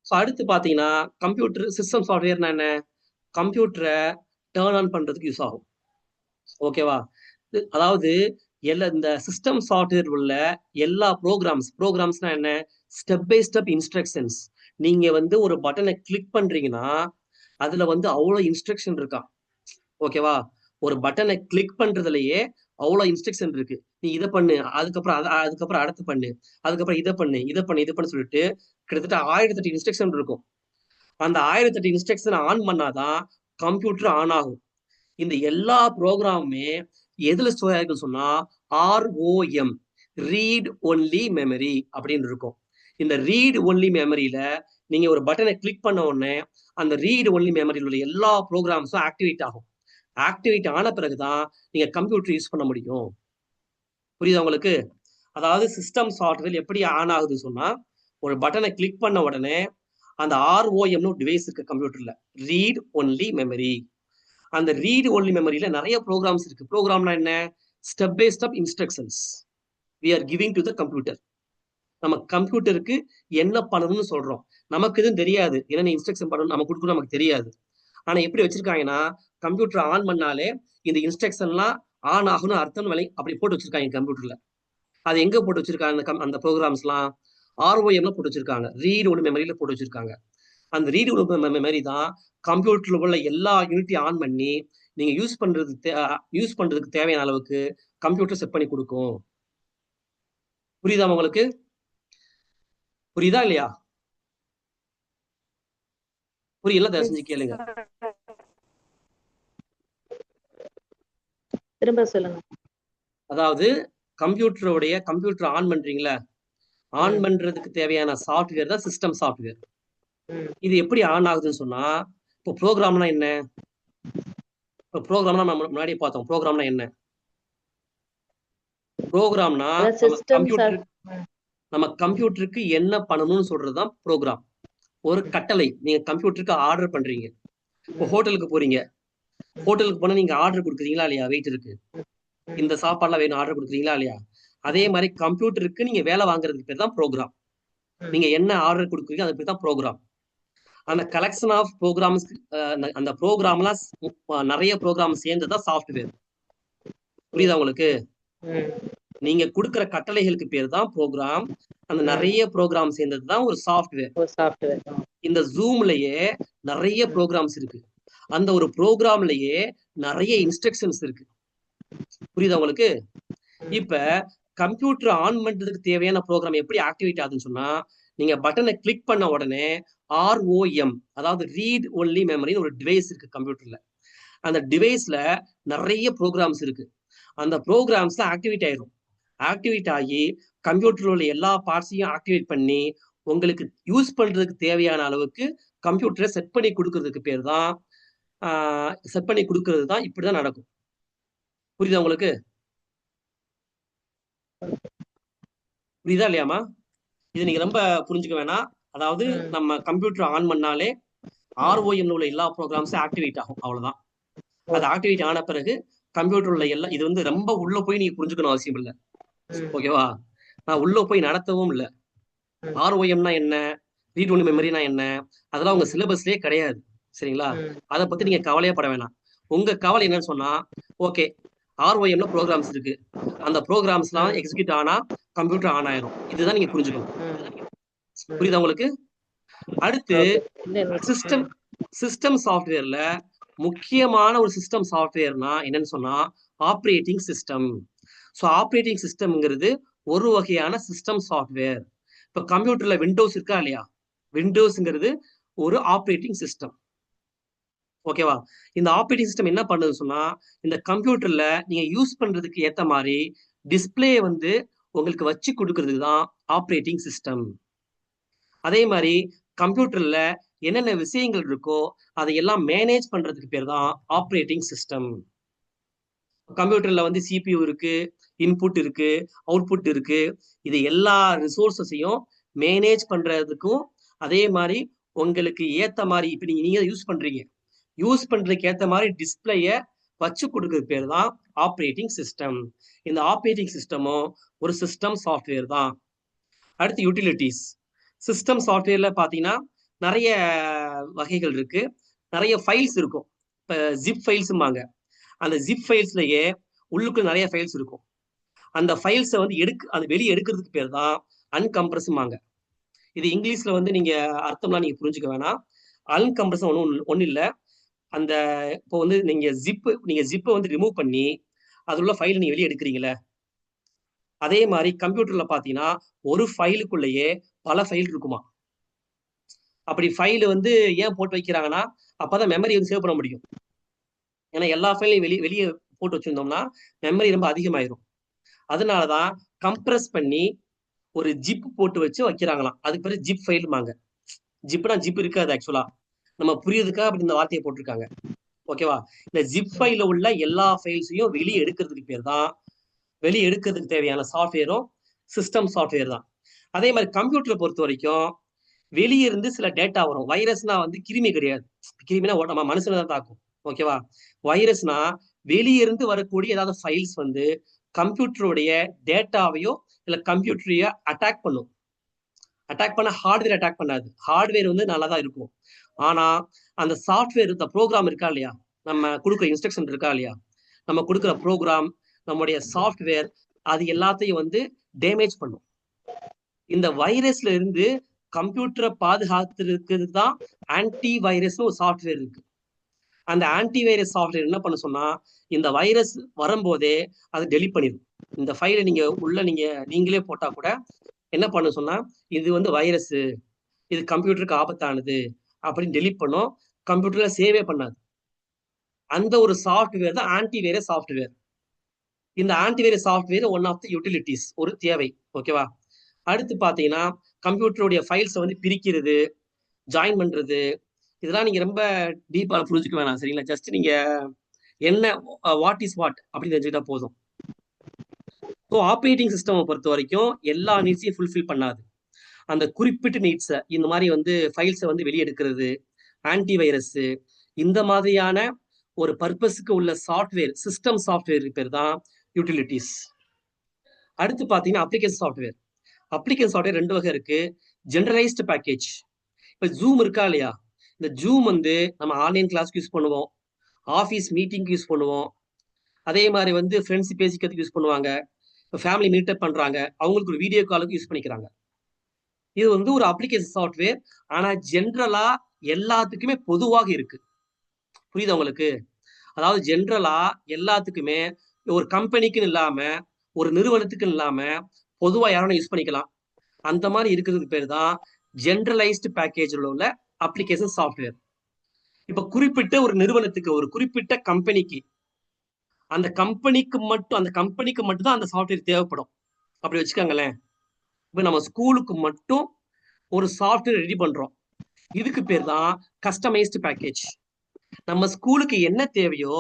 Speaker 1: ஸோ அடுத்து பாத்தீங்கன்னா கம்ப்யூட்டர் சிஸ்டம் சாஃப்ட்வேர்னா என்ன? கம்ப்யூட்டரை டேர்ன் ஆன் பண்றதுக்கு யூஸ் ஆகும். ஓகேவா? அதாவது இந்த சிஸ்டம் சாஃப்ட்வேர் உள்ள எல்லா ப்ரோக்ராம்ஸ்னா என்ன? Step by step instructions. நீங்க வந்து ஒரு பட்டனை கிளிக் பண்றீங்கன்னா அதுல வந்து அவ்வளவு இன்ஸ்ட்ரக்ஷன் இருக்கா. ஓகேவா? ஒரு பட்டனை கிளிக் பண்றதுலயே அவ்வளவு இன்ஸ்ட்ரக்ஷன் இருக்கு. நீ இதை பண்ணு, அதுக்கப்புறம் அதுக்கப்புறம் அடுத்து பண்ணு, அதுக்கப்புறம் இதை பண்ணு, இதை பண்ணு, இதை பண்ணு சொல்லிட்டு கிட்டத்தட்ட 1008 இன்ஸ்ட்ரக்ஷன் இருக்கும். அந்த 1008 இன்ஸ்ட்ரக்ஷன் ஆன் பண்ணாதான் கம்ப்யூட்டர் ஆன் ஆகும். இந்த எல்லா ப்ரோக்ராமுமே எதுல ஸ்டோர் ஆயிருக்குன்னு சொன்னா ROM, ரீட் ஒன்லி மெமரி அப்படின்னு இருக்கும். இந்த ரீட் ஒன்லி மெமரியில நீங்க ஒரு பட்டனை கிளிக் பண்ண உடனே அந்த ரீட் ஒன்லி மெமரியில் உள்ள எல்லா ப்ரோக்ராம்ஸும் ஆக்டிவேட் ஆகும். ஆக்டிவேட் ஆன பிறகுதான் நீங்க கம்ப்யூட்டர் யூஸ் பண்ண முடியும். புரியுதா உங்களுக்கு? அதாவது சிஸ்டம் சாஃப்ட்வேர் எப்படி ஆன் ஆகுதுன்னு சொன்னா, ஒரு பட்டனை கிளிக் பண்ண உடனே அந்த ROM டிவைஸ் இருக்கு கம்ப்யூட்டர்ல, ரீட் ஒன்லி மெமரி. அந்த ரீட் ஒன்லி மெமரியில நிறைய ப்ரோக்ராம்ஸ் இருக்கு. ப்ரோக்ராம்னா என்ன? Step by step instructions we are giving to the computer. நம்ம கம்ப்யூட்டருக்கு என்ன பண்ணணும்னு சொல்றோம். நமக்கு எதுவும் தெரியாது, என்னென்ன இன்ஸ்ட்ரக்ஷன் பண்ணணும் நம்ம கொடுக்கணும் நமக்கு தெரியாது. ஆனா எப்படி வச்சிருக்காங்கன்னா, கம்ப்யூட்டர் ஆன் பண்ணாலே இந்த இன்ஸ்ட்ரக்ஷன்லாம் ஆன் ஆகணும் அர்த்தம் விலை அப்படி போட்டு வச்சிருக்காங்க கம்ப்யூட்டர்ல. அது எங்க போட்டு வச்சிருக்காங்க? அந்த ப்ரோக்ராம்ஸ்லாம் ROM போட்டு வச்சிருக்காங்க, ரீட் ஒன்லி மெமரியில போட்டு வச்சிருக்காங்க. அந்த ரீட் ஒன்லி மெமரி தான் கம்ப்யூட்டர்ல உள்ள எல்லா யூனிட்டையும் ஆன் பண்ணி நீங்க யூஸ் பண்றதுக்கு தேவையான அளவுக்கு கம்ப்யூட்டர் செட் பண்ணி கொடுக்கும். புரியுதா உங்களுக்கு? புரியுதா இல்லையா? புரியல, தயவு செஞ்சு கேளுங்க.
Speaker 2: திரும்ப சொல்லுங்க.
Speaker 1: அதாவது கம்ப்யூட்டர் ஆன் பண்றீங்களா, ஆன் பண்றதுக்கு தேவையான சாஃப்ட்வேர் தான் சிஸ்டம் சாஃப்ட்வேர். இது எப்படி ஆன் ஆகுதுன்னு சொன்னா, இப்போ ப்ரோக்ராம்னா என்ன? இப்போ ப்ரோக்ராம்னா நம்ம முன்னாடி பார்த்தோம். ப்ரோக்ராம்னா என்ன? ப்ரோக்ராம்னா நம்ம கம்ப்யூட்டருக்கு என்ன பண்ணணும்னு சொல்றதுதான் ப்ரோக்ராம். ஒரு கட்டளை. நீங்க கம்ப்யூட்டருக்கு ஆர்டர் பண்றீங்க. இப்போ ஹோட்டலுக்கு போறீங்க, ஹோட்டலுக்கு போனா நீங்க ஆர்டர் கொடுக்குறீங்களா இல்லையா? வெயிட்டருக்கு இந்த சாப்பாடுலாம் வேணும் ஆர்டர் கொடுக்குறீங்களா இல்லையா? அதே மாதிரி கம்ப்யூட்டருக்கு நீங்க வேலை வாங்குறதுக்கு பேர் தான் ப்ரோக்ராம். நீங்க என்ன ஆர்டர் கொடுக்குறீங்க அதுக்கு பேர் தான் ப்ரோக்ராம். அந்த கலெக்ஷன் ஆஃப் ப்ரோக்ராம்ஸ், அந்த ப்ரோக்ராம்லாம் நிறைய ப்ரோக்ராம் சேர்ந்ததான் சாஃப்ட்வேர். புரியுதா உங்களுக்கு? நீங்க கொடுக்குற கட்டளைகளுக்கு பேர் தான் ப்ரோக்ராம். அந்த நிறைய ப்ரோக்ராம் சேர்ந்தது தான் ஒரு சாஃப்ட்வேர். இந்த ஜூம்லயே நிறைய ப்ரோக்ராம்ஸ் இருக்கு. அந்த ஒரு ப்ரோக்ராம்லயே நிறைய இன்ஸ்ட்ரக்ஷன்ஸ் இருக்கு. புரியுதா உங்களுக்கு? இப்ப கம்ப்யூட்டர் ஆன் பண்றதுக்கு தேவையான ப்ரோக்ராம் எப்படி ஆக்டிவேட் ஆகுதுன்னு சொன்னா, நீங்க பட்டனை கிளிக் பண்ண உடனே ROM, அதாவது ரீட் ஒன்லி மெமரின்னு ஒரு டிவைஸ் இருக்கு கம்ப்யூட்டர்ல. அந்த டிவைஸ்ல நிறைய ப்ரோக்ராம்ஸ் இருக்கு. அந்த ப்ரோக்ராம்ஸ் ஆக்டிவேட் ஆயிரும். ஆக்டிவேட் ஆகி கம்ப்யூட்டர்ல உள்ள எல்லா பார்ட்ஸையும் ஆக்டிவேட் பண்ணி உங்களுக்கு யூஸ் பண்றதுக்கு தேவையான அளவுக்கு கம்ப்யூட்டரை செட் பண்ணி கொடுக்கறதுக்கு பேர் தான் செட் பண்ணி கொடுக்கறது தான். இப்படிதான் நடக்கும். புரியுதா உங்களுக்கு? புரியுதா இல்லையாமா? இது நீங்க ரொம்ப புரிஞ்சுக்க வேணாம். அதாவது நம்ம கம்ப்யூட்டர் ஆன் பண்ணாலே ROM உள்ள எல்லா ப்ரோக்ராம்ஸும் ஆக்டிவேட் ஆகும், அவ்வளவுதான். அது ஆக்டிவேட் ஆன பிறகு கம்ப்யூட்டர் உள்ள எல்லாம், இது வந்து ரொம்ப உள்ள போய் நீங்க புரிஞ்சுக்கணும் அவசியம் இல்லை. ஓகேவா? நான் உள்ள போய் நடத்தவும் இல்லை. ROMனா என்ன, ரீட் ஒன்லி மெமரினா என்ன, அதெல்லாம் உங்க சிலபஸ்லயே கிடையாது. சரிங்களா? அதை பத்தி நீங்க கவலையே பட வேணாம். உங்க கவலை என்னன்னு சொன்னா, ஓகே ROMல ப்ரோக்ராம்ஸ் இருக்கு, அந்த ப்ரோக்ராம்ஸ்லாம் எக்ஸிக்யூட் ஆனா கம்ப்யூட்டர் ஆன் ஆயிரும். இதுதான் நீங்க புரிஞ்சுக்கணும். புரியுதா உங்களுக்கு? அடுத்து சிஸ்டம் சாஃப்ட்வேர்ல முக்கியமான ஒரு சிஸ்டம் சாஃப்ட்வேர்னா என்னன்னு சொன்னா ஆப்ரேட்டிங் சிஸ்டம். ஸோ ஆப்ரேட்டிங் சிஸ்டம்ங்கிறது ஒரு வகையான சிஸ்டம் சாஃப்ட்வேர். இப்போ கம்ப்யூட்டர்ல விண்டோஸ் இருக்கா இல்லையா? விண்டோஸ்ங்கிறது ஒரு ஆப்ரேட்டிங் சிஸ்டம். ஓகேவா? இந்த ஆப்ரேட்டிங் சிஸ்டம் என்ன பண்ணுது சொன்னா, இந்த கம்ப்யூட்டர்ல நீங்க யூஸ் பண்றதுக்கு ஏத்த மாதிரி டிஸ்பிளே வந்து உங்களுக்கு வச்சு கொடுக்கறதுக்கு தான் ஆப்ரேட்டிங் சிஸ்டம். அதே மாதிரி கம்ப்யூட்டர்ல என்னென்ன விஷயங்கள் இருக்கோ அதையெல்லாம் மேனேஜ் பண்றதுக்கு பேர் தான் ஆப்ரேட்டிங் சிஸ்டம். கம்ப்யூட்டர்ல வந்து CPU இருக்கு, இன்புட் இருக்கு, அவுட்புட் இருக்கு. இது எல்லா ரிசோர்ஸஸையும் மேனேஜ் பண்றதுக்கும், அதே மாதிரி உங்களுக்கு ஏத்த மாதிரி இப்ப நீங்க யூஸ் பண்றதுக்கு ஏத்த மாதிரி டிஸ்பிளேய வச்சு கொடுக்கறது பேர் தான் ஆப்ரேட்டிங் சிஸ்டம். இந்த ஆப்ரேட்டிங் சிஸ்டமும் ஒரு சிஸ்டம் சாஃப்ட்வேர் தான். அடுத்து யூட்டிலிட்டிஸ். சிஸ்டம் சாஃப்ட்வேர்ல பாத்தீங்கன்னா நிறைய வகைகள் இருக்கு, நிறைய ஃபைல்ஸ் இருக்கும். இப்ப ஜிப் ஃபைல்ஸ்ம்பாங்க. அந்த ஜிப் ஃபைல்ஸ்லயே உள்ளுக்குள்ள நிறைய ஃபைல்ஸ் இருக்கும். அந்த ஃபைல்ஸை வந்து அது வெளியே எடுக்கிறதுக்கு பேர் தான் அன்கம்ப்ரஸ்ம்பாங்க. இது இங்கிலீஷ்ல வந்து நீங்க அர்த்தம்லாம் நீங்க புரிஞ்சுக்க வேணாம். அன்கம்ப்ரஷன் ஒன்றும் இல்லை. அந்த இப்போ வந்து நீங்க ஜிப்பை வந்து ரிமூவ் பண்ணி அது உள்ள ஃபைல் நீங்க வெளியே எடுக்கிறீங்களே, அதே மாதிரி கம்ப்யூட்டர்ல பாத்தீங்கன்னா ஒரு ஃபைலுக்குள்ளேயே பல ஃபைல் இருக்குமா. அப்படி ஃபைல் வந்து ஏன் போட்டு வைக்கிறாங்கன்னா அப்பதான் மெமரி வந்து சேவ் பண்ண முடியும். ஏன்னா எல்லா ஃபைலையும் வெளியே வெளியே போட்டு வச்சிருந்தோம்னா மெமரி ரொம்ப அதிகமாயிரும். அதனாலதான் கம்ப்ரஸ் பண்ணி ஒரு ஜிப் போட்டு வச்சு வைக்கிறாங்களாம். அதுக்கு பேரு ஜிப் ஃபைல்மாங்க. ஜிப்னா ஜிப் இருக்காது ஆக்சுவலா. நம்ம புரியுதுக்கா அப்படி இந்த வார்த்தையை போட்டிருக்காங்க. ஓகேவா. இந்த ஜிப் ஃபைல உள்ள எல்லா ஃபைல்ஸையும் வெளியே எடுக்கிறதுக்கு பேர் தான், வெளியே எடுக்கிறதுக்கு தேவையான சாஃப்ட்வேரும் சிஸ்டம் சாஃப்ட்வேர் தான். அதே மாதிரி கம்ப்யூட்டரை பொறுத்த வரைக்கும் வெளியே இருந்து சில டேட்டா வரும். வைரஸ்னா வந்து கிருமி கிடையாது. கிருமினா நம்ம மனுஷனை தான் தாக்கும். ஓகேவா. வைரஸ்னா வெளியே இருந்து வரக்கூடிய ஏதாவது ஃபைல்ஸ் வந்து கம்ப்யூட்டருடைய டேட்டாவையோ இல்ல கம்ப்யூட்டரையோ அட்டாக் பண்ணும். அட்டாக் பண்ண ஹார்ட்வேர் அட்டாக் பண்ணாது. ஹார்ட்வேர் வந்து நல்லா தான் இருக்கும். ஆனா அந்த சாஃப்ட்வேர், இந்த ப்ரோக்ராம் இருக்கா இல்லையா, நம்ம கொடுக்குற இன்ஸ்ட்ரக்ஷன் இருக்கா இல்லையா, நம்ம கொடுக்குற ப்ரோக்ராம், நம்முடைய சாஃப்ட்வேர், அது எல்லாத்தையும் வந்து டேமேஜ் பண்ணும். இந்த வைரஸ்ல இருந்து கம்ப்யூட்டரை பாதுகாத்துறதுக்கு தான் ஆன்டி வைரஸ்னு ஒரு சாஃப்ட்வேர் இருக்கு. அந்த ஆன்டி வைரஸ் சாஃப்ட்வேர் என்ன பண்ண சொன்னா, இந்த வைரஸ் வரும்போதே அதை டெலிட் பண்ணிடும். இந்த ஃபைலை நீங்களே போட்டா கூட என்ன பண்ண சொன்னா, இது வந்து வைரஸ், இது கம்ப்யூட்டருக்கு ஆபத்தானது அப்படின்னு டெலிட் பண்ணும். கம்ப்யூட்டர்ல சேவே பண்ணாது. அந்த ஒரு சாஃப்ட்வேர் தான் ஆன்டிவைரஸ் சாஃப்ட்வேர். இந்த antivirus software one of the utilities, ஒரு தேவை. ஓகேவா. அடுத்து பாத்தீங்கன்னா கம்ப்யூட்டருடைய ஃபைல்ஸை வந்து பிரிக்கிறது, ஜாயின் பண்றது, இதெல்லாம் நீங்க ரொம்ப டீப்பா புரிஞ்சுக்க வேணாம். சரிங்களா. ஜஸ்ட் நீங்க என்ன வாட் இஸ் வாட் அப்படின்னு தெரிஞ்சுக்கிட்டா போதும். ஸோ ஆப்ரேட்டிங் சிஸ்டம் பொறுத்த வரைக்கும் எல்லா நீட்ஸையும் ஃபுல்ஃபில் பண்ணாது. அந்த குறிப்பிட்ட நீட்ஸை, இந்த மாதிரி வந்து ஃபைல்ஸை வந்து வெளியே எடுக்கிறது, ஆன்டி வைரஸ், இந்த மாதிரியான ஒரு பர்பஸுக்கு உள்ள சாஃப்ட்வேர், சிஸ்டம் சாஃப்ட்வேர் பேர் தான் யூட்டிலிட்டிஸ். அடுத்து பார்த்தீங்கன்னா அப்ளிகேஷன் சாஃப்ட்வேர். அப்ளிகேஷன் சாஃப்ட்வேர் ரெண்டு வகை இருக்கு. Generalised package. இப்போ ஜூம் இருக்கா இல்லையா, இந்த ஜூம் வந்து நம்ம ஆன்லைன் கிளாஸ்க்கு யூஸ் பண்ணுவோம், ஆஃபீஸ் மீட்டிங்க்கு யூஸ் பண்ணுவோம், அதே மாதிரி வந்து ஃப்ரெண்ட்ஸ் பேசிக்கிறதுக்கு யூஸ் பண்ணுவாங்க, இப்போ ஃபேமிலி மீட்டப் பண்றாங்க, அவங்களுக்கு ஒரு வீடியோ காலுக்கு யூஸ் பண்ணிக்கிறாங்க. இது வந்து ஒரு அப்ளிகேஷன் சாஃப்ட்வேர். ஆனா ஜென்ரலா எல்லாத்துக்குமே பொதுவாக இருக்கு. புரியுதா உங்களுக்கு. அதாவது ஜென்ரலா எல்லாத்துக்குமே, ஒரு கம்பெனிக்குன்னு இல்லாம, ஒரு நிறுவனத்துக்குன்னு இல்லாம பொதுவா யாரும் யூஸ் பண்ணிக்கலாம். அந்த மாதிரி இருக்கிறதுக்கு பேர் தான் ஜென்ரலைஸ்டு பேக்கேஜ்ல உள்ள அப்ளிகேஷன் சாஃப்ட்வேர். இப்ப குறிப்பிட்ட ஒரு நிறுவனத்துக்கு, ஒரு குறிப்பிட்ட கம்பெனிக்கு, அந்த கம்பெனிக்கு மட்டும் தான் அந்த சாஃப்ட்வேர் தேவைப்படும். அப்படி வச்சுக்கோங்களேன். இப்ப நம்ம ஸ்கூலுக்கு மட்டும் ஒரு சாஃப்ட்வேர் ரெடி பண்றோம். இதுக்கு பேர் தான் கஸ்டமைஸ்டு பேக்கேஜ். நம்ம ஸ்கூலுக்கு என்ன தேவையோ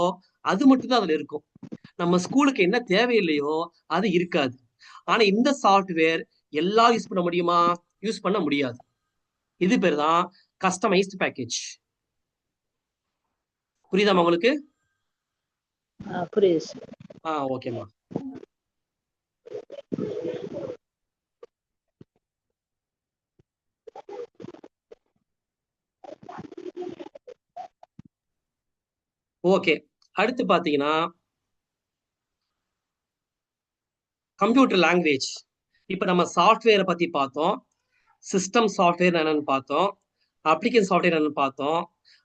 Speaker 1: அது மட்டும் தான் அதுல இருக்கும். நம்ம ஸ்கூலுக்கு என்ன தேவையில்லையோ அது இருக்காது. ஆனா இந்த சாஃப்ட்வேர் எல்லாம் யூஸ் பண்ண முடியுமா? யூஸ் பண்ண முடியாது. இது பேர் தான் கஸ்டமைஸ்டு பேக்கேஜ். புரியுதாமா உங்களுக்கு?
Speaker 2: புரியுது.
Speaker 1: ஓகேம்மா. ஓகே. அடுத்து பாத்தீங்கன்னா கம்ப்யூட்டர் லாங்குவேஜ். இப்ப நம்ம சாஃப்ட்வேரை பத்தி பார்த்தோம், சிஸ்டம் சாஃப்ட்வேர் என்னன்னு பார்த்தோம், அப்ளிகேஷன் சாஃப்ட்வேர் என்னன்னு பார்த்தோம்.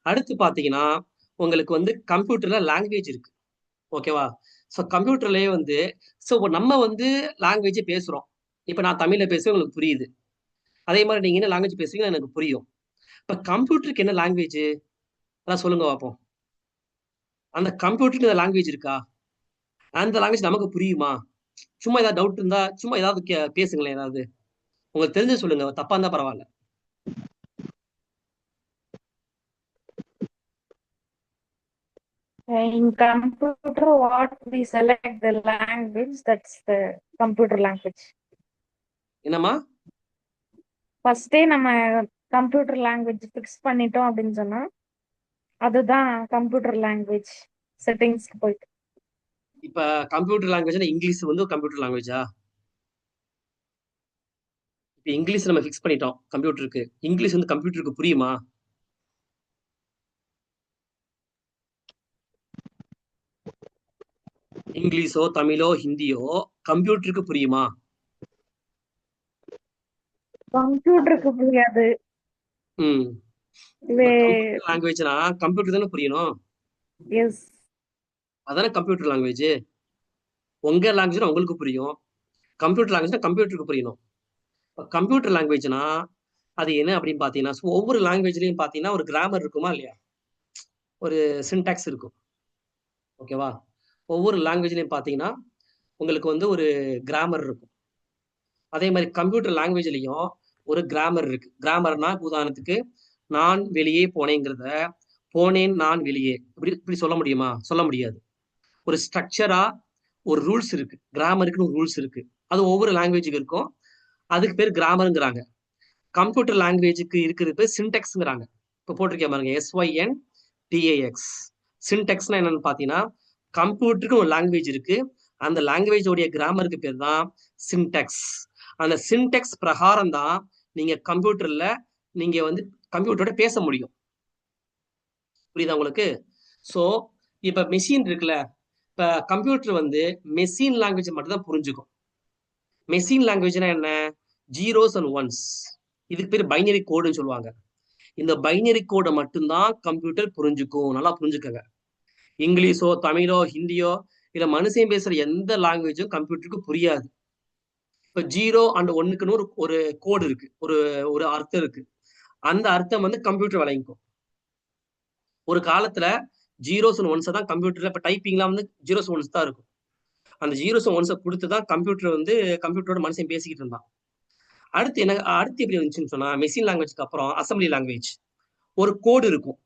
Speaker 1: அடுத்து பாத்தீங்கன்னா உங்களுக்கு வந்து கம்ப்யூட்டர்ல லாங்குவேஜ் இருக்கு. ஓகேவா. ஸோ கம்ப்யூட்டர்லயே வந்து நம்ம வந்து லாங்குவேஜ் பேசுறோம். இப்ப நான் தமிழ்ல பேசுவேன், உங்களுக்கு புரியுது. அதே மாதிரி நீங்க என்ன லாங்குவேஜ் பேசுறீங்க எனக்கு புரியும். இப்ப கம்ப்யூட்டருக்கு என்ன லாங்குவேஜ், அதான் சொல்லுங்க பார்ப்போம். அந்த கம்ப்யூட்டருக்கு இந்த லாங்குவேஜ் இருக்கா? அந்த லாங்குவேஜ் நமக்கு புரியுமா? சும்மா ஏதாவது டவுட் இருந்தா சும்மா ஏதாவது பேசுங்களேன். ஏதாவது உங்களுக்கு தெரிஞ்சு சொல்லுங்க, தப்பா இருந்தா பரவாயில்ல.
Speaker 3: In computer, what we select the language, that's the computer language.
Speaker 1: என்னம்மா?
Speaker 3: ஃபர்ஸ்டே நம்ம கம்ப்யூட்டர் லாங்குவேஜ் ஃபிக்ஸ் பண்ணிட்டோம் அப்படின்னு சொன்னா அதுதான் கம்ப்யூட்டர் லாங்குவேஜ் செட்டிங்ஸ்க்கு போயிட்டு.
Speaker 1: இப்ப கம்ப்யூட்டர் லாங்குவேஜ்னா இங்கிலீஷ் வந்து கம்ப்யூட்டர் லாங்குவேஜா? இப்ப இங்கிலீஷ் நம்ம ஃபிக்ஸ் பண்ணிட்டோம் கம்ப்யூட்டருக்கு. இங்கிலீஷ் வந்து கம்ப்யூட்டருக்கு புரியுமா? இங்கிலீஷோ தமிழோ ஹிந்தியோ கம்ப்யூட்டருக்கு புரியுமா?
Speaker 3: கம்ப்யூட்டருக்கு புரியாது.
Speaker 1: ம்
Speaker 3: இவே
Speaker 1: கம்ப்யூட்டர் லாங்குவேஜ்னா கம்ப்யூட்டர் தானே புரியணும்.
Speaker 3: எஸ்
Speaker 1: அதானே கம்ப்யூட்டர் லாங்குவேஜ். உங்க லாங்குவேஜ்னா உங்களுக்கு புரியும், கம்ப்யூட்டர் லாங்குவேஜ்னா கம்ப்யூட்டருக்கு புரியணும். கம்ப்யூட்டர் லாங்குவேஜ்னா அது என்ன அப்படின்னு பாத்தீங்கன்னா, ஒவ்வொரு லாங்குவேஜ்லயும் பாத்தீங்கன்னா ஒரு கிராமர் இருக்குமா இல்லையா, ஒரு சின்டாக்ஸ் இருக்கும். ஓகேவா? ஒவ்வொரு லாங்குவேஜ்லயும் பாத்தீங்கன்னா உங்களுக்கு வந்து ஒரு கிராமர் இருக்கும். அதே மாதிரி கம்ப்யூட்டர் லாங்குவேஜ்லயும் ஒரு கிராமர் இருக்கு. கிராமர்னா உதாரணத்துக்கு நான் வெளியே போனேங்கிறத போனேன் நான் வெளியே இப்படி இப்படி சொல்ல முடியுமா? சொல்ல முடியாது. ஒரு ஸ்ட்ரக்சரா ஒரு ரூல்ஸ் இருக்கு, கிராமருக்குன்னு ஒரு ரூல்ஸ் இருக்கு. அது ஒவ்வொரு லாங்குவேஜுக்கு இருக்கும். அதுக்கு பேர் கிராமருங்கிறாங்க. கம்ப்யூட்டர் லாங்குவேஜுக்கு இருக்கிறது பேர் சின்டெக்ஸ்ங்கிறாங்க. இப்போ போட்டிருக்கேன் பாருங்க, SYNTAX. சின்டெக்ஸ்னா என்னன்னு பாத்தீங்கன்னா, கம்ப்யூட்டருக்கு ஒரு லாங்குவேஜ் இருக்கு, அந்த லாங்குவேஜோடைய கிராமருக்கு பேர் தான் சின்டெக்ஸ். அந்த சின்டெக்ஸ் பிரகாரம் தான் நீங்க கம்ப்யூட்டர்ல நீங்க வந்து கம்ப்யூட்டரோட பேச முடியும். புரியுதா உங்களுக்கு? ஸோ இப்ப மெஷின் இருக்குல்ல, இப்ப கம்ப்யூட்டர் வந்து மெஷின் லாங்குவேஜ் மட்டும் தான் புரிஞ்சுக்கும். மெஷின் லாங்குவேஜ்னா என்ன? Zeros and once. இதுக்கு பேர் பைனரி கோடுன்னு சொல்லுவாங்க. இந்த பைனரி கோடை மட்டும்தான் கம்ப்யூட்டர் புரிஞ்சுக்கும். நல்லா புரிஞ்சுக்கங்க. இங்கிலீஷோ தமிழோ ஹிந்தியோ இல்ல மனுஷன் பேசுற எந்த லாங்குவேஜும் கம்ப்யூட்டருக்கு புரியாது. இப்ப 0 அண்ட் 1க்குன்னு ஒரு கோடு இருக்கு, ஒரு ஒரு அர்த்தம் இருக்கு. அந்த அர்த்தம் வந்து கம்ப்யூட்டர் வழங்கிக்கும். ஒரு காலத்துல ஜீரோஸ் அண்ட் ஒன்ஸ் தான் கம்ப்யூட்டர்ல, இப்ப டைப்பிங்லாம் வந்து ஜீரோஸ் ஒன்ஸ் தான் இருக்கும். அந்த ஜீரோஸ் ஒன்ஸை கொடுத்து தான் கம்ப்யூட்டர் வந்து கம்ப்யூட்டரோட மனுஷன் பேசிக்கிட்டு இருந்தான். அடுத்து எப்படி இருந்துச்சுன்னு சொன்னா, மெஷின் லாங்குவேஜ்க்கு அப்புறம் அசம்பிளி லாங்குவேஜ். ஒரு கோடு இருக்கும்.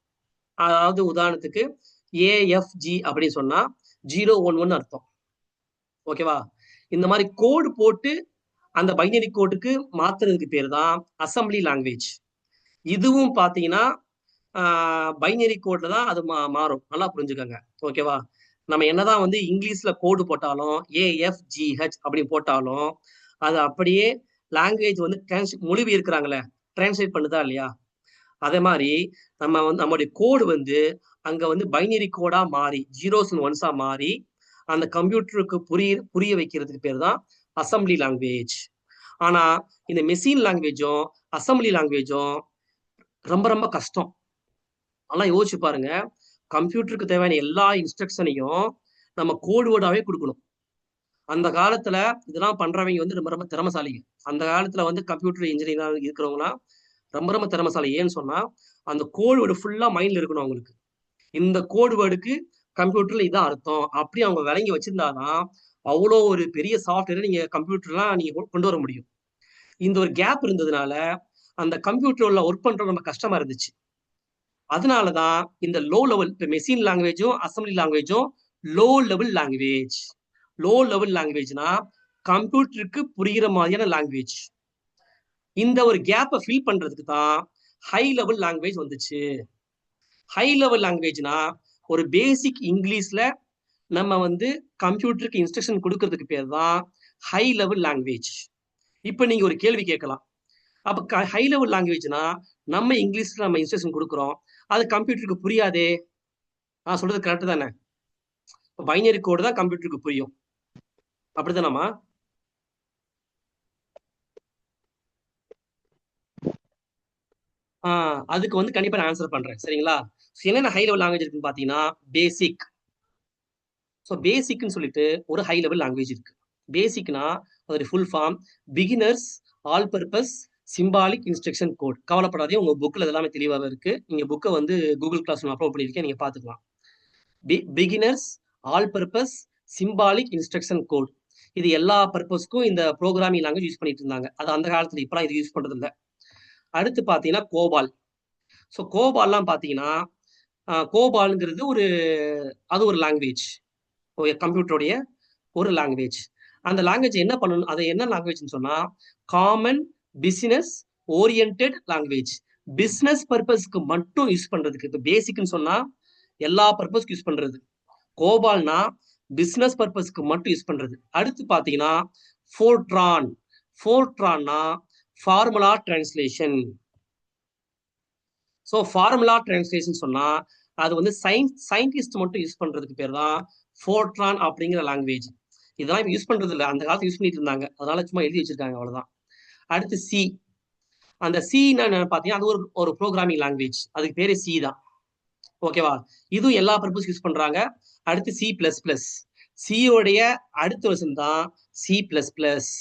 Speaker 1: அதாவது உதாரணத்துக்கு AFG அப்படின்னு சொன்னா 011 அர்த்தம். ஓகேவா? இந்த மாதிரி கோடு போட்டு அந்த பைனரி கோடுக்கு மாத்துறதுக்கு பேர் தான் அசம்பிளி லாங்குவேஜ். இதுவும் பாத்தீங்கன்னா பைனரி கோட்ல தான் அது மாறும். நல்லா புரிஞ்சுக்கோங்க. ஓகேவா? நம்ம என்னதான் வந்து இங்கிலீஷ்ல கோடு போட்டாலும் AFGH அப்படி போட்டாலும் அது அப்படியே லாங்குவேஜ் வந்து மொழிபெயர்க்கிறாங்களே, இருக்கிறாங்களே, டிரான்ஸ்லேட் பண்ணுதா இல்லையா? அதே மாதிரி நம்ம வந்து நம்மளுடைய கோடு வந்து அங்க வந்து பைனரி கோடா மாறி ஜீரோஸ் அண்ட் ஒன்ஸா மாறி அந்த கம்ப்யூட்டருக்கு புரிய வைக்கிறதுக்கு பேர் தான் அசம்பிளி லாங்குவேஜ். ஆனா இந்த மெஷின் லாங்குவேஜும் அசம்பிளி லாங்குவேஜும் ரொம்ப ரொம்ப கஷ்டம். நல்லா யோசிச்சு பாருங்க. கம்ப்யூட்டருக்கு தேவையான எல்லா இன்ஸ்ட்ரக்ஷனையும் நம்ம கோடு வேர்டாவே கொடுக்கணும். அந்த காலத்துல இதெல்லாம் பண்றவங்க வந்து ரொம்ப ரொம்ப திறமசாலிங்க. அந்த காலத்துல வந்து கம்ப்யூட்டர் இன்ஜினியரா இருக்கிறவங்கன்னா ரொம்ப ரொம்ப திறமசாலி. ஏன்னு சொன்னா அந்த கோடு வேர்டு ஃபுல்லா மைண்ட்ல இருக்கணும் அவங்களுக்கு. இந்த கோடு வேர்டுக்கு கம்ப்யூட்டர்ல இதான் அர்த்தம் அப்படி அவங்க விளங்கி வச்சிருந்தாதான் அவ்வளோ ஒரு பெரிய சாஃப்ட்வேர் நீங்க கம்ப்யூட்டர்லாம் நீங்க கொண்டு வர முடியும். இந்த ஒரு கேப் இருந்ததுனால அந்த கம்ப்யூட்டர்ல ஒர்க் பண்றது ரொம்ப கஷ்டமா இருந்துச்சு. அதனாலதான் இந்த லோ லெவல் மெஷின் லாங்குவேஜும் அசம்பிளி லாங்குவேஜும் low level language. Low level லாங்குவேஜ்னா கம்ப்யூட்டருக்கு புரிகிற மாதிரியான லாங்குவேஜ். இந்த ஒரு கேப்பை ஃபில் பண்றதுக்கு தான் ஹை லெவல் லாங்குவேஜ் வந்துச்சு. ஹை லெவல் லாங்குவேஜ்னா ஒரு பேசிக் இங்கிலீஷ்ல நம்ம வந்து கம்ப்யூட்டருக்கு இன்ஸ்ட்ரக்ஷன் கொடுக்கறதுக்கு பேர் தான் ஹை லெவல் லாங்குவேஜ். இப்ப நீங்க ஒரு கேள்வி கேட்கலாம், அப்ப ஹை லெவல் லாங்குவேஜ்னா நம்ம இங்கிலீஷ்ல நம்ம இன்ஸ்ட்ரக்ஷன் கொடுக்குறோம், அது கம்ப்யூட்டருக்கு புரியாதே. நான் சொல்றது கரெக்ட் தானே? பைனரி கோடு தான் கம்ப்யூட்டருக்கு புரியும், அப்படித்தானமா? அதுக்கு வந்து கண்டிப்பா நான் ஆன்சர் பண்றேன், சரிங்களா? என்னென்ன ஹை லெவல் லாங்குவேஜ் இருக்குன்னு பாத்தீங்கன்னா, பேசிக். ஸோ பேசிக்னு சொல்லிட்டு ஒரு ஹை லெவல் லாங்குவேஜ் இருக்கு. பேசிக்னா அதோட full form beginners all purpose symbolic instruction code. கவலைப்படாதே, உங்க புக்ல எல்லாமே தெளிவாக இருக்கு. நீங்க புக்கை வந்து கூகுள் கிளாஸ் அப்லோட் பண்ணிருக்கேன், நீங்க பாத்துக்கலாம். Beginners all purpose symbolic instruction code. இது எல்லா பர்பஸ்க்கும் இந்த ப்ரோக்ராமிங் லாங்குவேஜ் யூஸ் பண்ணிட்டு இருந்தாங்க. அது அந்த காலத்துல, இப்பெல்லாம் இது யூஸ் பண்றது இல்லை. அடுத்து பாத்தீங்கன்னா கோபால். ஸோ கோபால்லாம் பாத்தீங்கன்னா கோபால்ங்கிறது அது ஒரு லாங்குவேஜ், கம்ப்யூட்டருடைய ஒரு லாங்குவேஜ். அந்த லாங்குவேஜ் என்ன பண்ணணும், அது என்ன லாங்குவேஜ்னு சொன்னா common business oriented language. Business பர்பஸ்க்கு மட்டும் யூஸ் பண்றதுக்கு. இப்போ பேசிக்னு சொன்னா எல்லா பர்பஸ்க்கு யூஸ் பண்றது, கோபால்னா பிசினஸ் பர்பஸ்க்கு மட்டும் யூஸ் பண்றது. அடுத்து பாத்தீங்கன்னா ஃபோர்ட்ரான். ஃபோர்ட்ரான்னா formula translation. So formula translation சொன்னா அது வந்து சயின்டிஸ்ட் மட்டும் யூஸ் பண்றதுக்கு பேர் தான் ஃபோர்ட்ரான் அப்படிங்கிற லாங்குவேஜ். இதெல்லாம் இப்போ யூஸ் பண்றது இல்லை, அந்த காலத்துல யூஸ் பண்ணிட்டு இருந்தாங்க, அதனால சும்மா எழுதி வச்சிருக்காங்க, அவ்வளவுதான். அடுத்து சி. அந்த சின்னு பாத்தீங்கன்னா அது ஒரு ப்ரோக்ராமிங் லாங்குவேஜ், அதுக்கு பேரு சி தான். ஓகேவா? இதுவும் எல்லா பர்பஸ் யூஸ் பண்றாங்க. அடுத்து சி பிளஸ் பிளஸ், சியோடைய அடுத்த வருஷம் தான் சி பிளஸ் பிளஸ்.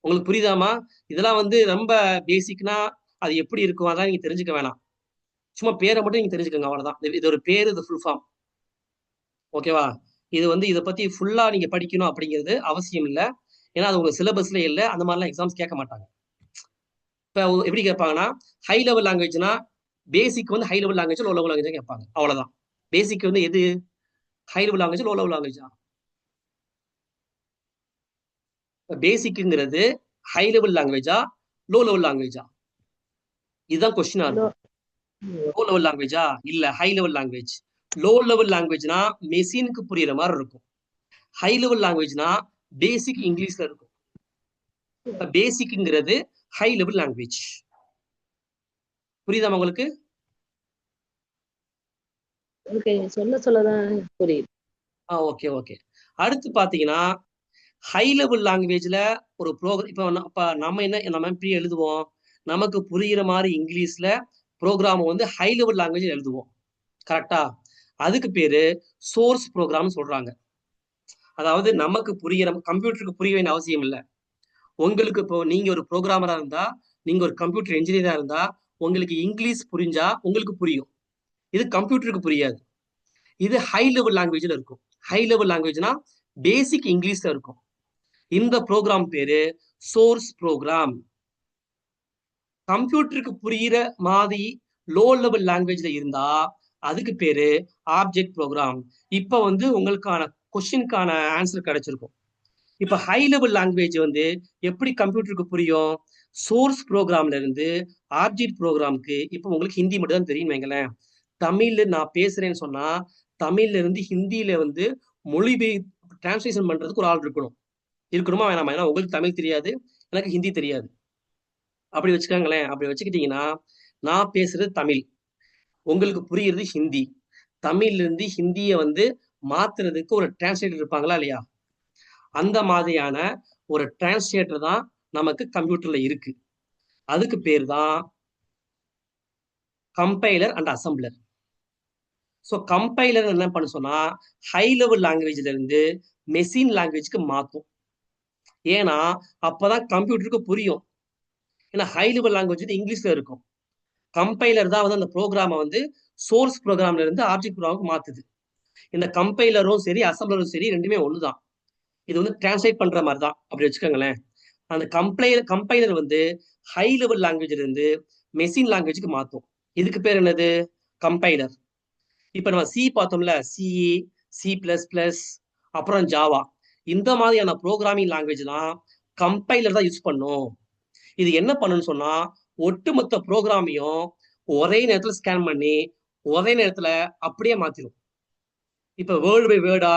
Speaker 1: உங்களுக்கு புரியுதாமா? இதெல்லாம் வந்து ரொம்ப பேசிக்னா அது எப்படி இருக்கும் அதான் நீங்க தெரிஞ்சுக்க வேணாம். சும்மா பேரை மட்டும் நீங்க தெரிஞ்சுக்கோங்க, அவ்வளவுதான். இது ஒரு பேரு, இது ஃபுல் ஃபார்ம். ஓகேவா? இது வந்து இதை பத்தி ஃபுல்லா நீங்க படிக்கணும் அப்படிங்கிறது அவசியம் இல்லை. ஏன்னா அது உங்க சிலபஸ்ல இல்லை, அந்த மாதிரிலாம் எக்ஸாம்ஸ் கேட்க மாட்டாங்க. இப்ப எப்படி கேட்பாங்கன்னா, ஹை லெவல் லாங்குவேஜ்னா பேசிக் வந்து high level language, low level language கேட்பாங்க, அவ்வளவுதான். பேசிக் வந்து எது high level language, low level லாங்குவேஜா? பேசிக்ங்கிறது ஹை லெவல் லாங்குவேஜா, லோ லெவல் லாங்குவேஜா? இதுதான் கொஸ்டினா இருக்கும். லோ லெவல் லாங்குவேஜா? இல்ல, high level language. Low level லாங்குவேஜ்னா மெஷினுக்கு புரியுற மாதிரி இருக்கும். ஹை லெவல் லாங்குவேஜ்னா பேசிக் இங்கிலீஷ்ல இருக்கும். பேசிக்ங்கிறது ஹை லெவல் லாங்குவேஜ். புரியுதா உங்களுக்கு?
Speaker 2: ஓகே, சொல்ல சொல்லதான் புரியுது.
Speaker 1: Okay okay. அடுத்து பாத்தீங்கன்னா, ஹை லெவல் லாங்குவேஜ்ல ஒரு ப்ரோக்ராம், இப்ப நம்ம எப்படி எழுதுவோம்? நமக்கு புரியுற மாதிரி இங்கிலீஷ்ல ப்ரோக்ராம் வந்து ஹை லெவல் லாங்குவேஜ் எழுதுவோம், கரெக்டா? அதுக்கு பேரு சோர்ஸ் ப்ரோக்ராம் சொல்றாங்க. அதாவது நமக்கு புரியுற, கம்ப்யூட்டருக்கு புரிய வேண்டிய அவசியம் இல்லை. உங்களுக்கு இப்போ நீங்க ஒரு ப்ரோக்ராமரா இருந்தா, நீங்க ஒரு கம்ப்யூட்டர் இன்ஜினியரா இருந்தா, உங்களுக்கு இங்கிலீஷ் புரிஞ்சா உங்களுக்கு புரியும். இது கம்ப்யூட்டருக்கு புரியாது. இது ஹை லெவல் லாங்குவேஜ்ல இருக்கும். ஹை லெவல் லாங்குவேஜ்னா பேசிக் இங்கிலீஷ்ல இருக்கும். இந்த ப்ரோக்ராம் பேரு சோர்ஸ் ப்ரோக்ராம். கம்ப்யூட்டருக்கு புரியுற மாதிரி லோ லெவல் லாங்குவேஜ்ல இருந்தா அதுக்கு பேரு ஆப்ஜெக்ட் ப்ரோக்ராம். இப்ப வந்து உங்களுக்கான கொஸ்டினுக்கான ஆன்சர் கிடைச்சிருக்கும். இப்ப ஹை லெவல் லாங்குவேஜ் வந்து எப்படி கம்ப்யூட்டருக்கு புரியும்? சோர்ஸ் ப்ரோக்ராம்ல இருந்து ஆப்ஜெக்ட் ப்ரோக்ராமுக்கு இப்ப உங்களுக்கு ஹிந்தி மட்டும் தான் தெரியும் வைங்களேன். தமிழ்ல நான் பேசுறேன்னு சொன்னா தமிழ்ல இருந்து ஹிந்தியில வந்து மொழிபெயர் டிரான்ஸ்லேஷன் பண்றதுக்கு ஒரு ஆள் இருக்கணுமா வேணாமா? ஏன்னா உங்களுக்கு தமிழ் தெரியாது, எனக்கு ஹிந்தி தெரியாது. அப்படி வச்சுக்கோங்களேன். அப்படி வச்சுக்கிட்டீங்கன்னா, நான் பேசுறது தமிழ், உங்களுக்கு புரியுறது ஹிந்தி. தமிழ்ல இருந்து ஹிந்தியை வந்து மாத்துறதுக்கு ஒரு டிரான்ஸ்லேட்டர் இருப்பாங்களா இல்லையா? அந்த மாதிரியான ஒரு டிரான்ஸ்லேட்டர் தான் நமக்கு கம்ப்யூட்டர்ல இருக்கு. அதுக்கு பேர் தான் compiler and assembler. So compiler என்ன பண்ண சொன்னா ஹை லெவல் லாங்குவேஜ்ல இருந்து மெஷின் லாங்குவேஜ்க்கு மாத்தும். ஏன்னா அப்பதான் கம்ப்யூட்டருக்கு புரியும். ஏன்னா ஹை லெவல் லாங்குவேஜ் வந்து இங்கிலீஷ்ல இருக்கும். கம்பைலர் தான் வந்து அந்த ப்ரோக்ராமை வந்து சோர்ஸ் ப்ரோக்ராம்ல இருந்து ஆப்ஜெக்ட் ப்ரோக்ராமுக்கு மாத்துது. இந்த கம்பைலரும் சரி அசம்பிளரும் சரி ரெண்டுமே ஒண்ணுதான். இது வந்து டிரான்ஸ்லேட் பண்ற மாதிரி தான், அப்படி வச்சுக்கோங்களேன். அந்த கம்பைலர் வந்து ஹை லெவல் லாங்குவேஜ்ல இருந்து மெஷின் லாங்குவேஜ்க்கு மாத்தும். இதுக்கு பேர் என்னது? கம்பைலர். இப்ப நம்ம சி பார்த்தோம்ல, சி, சி பிளஸ் பிளஸ், அப்புறம் ஜாவா, இந்த மாதிரியான ப்ரோக்ராமிங் லாங்குவேஜ்லாம் கம்பைலர் தான் யூஸ் பண்ணும். இது என்ன பண்ணுன்னு சொன்னா ஒட்டுமொத்த ப்ரோக்ராமையும் ஒரே நேரத்துல ஸ்கேன் பண்ணி ஒரே நேரத்துல அப்படியே மாத்திரும். இப்ப வேர்டு பை வேர்டா,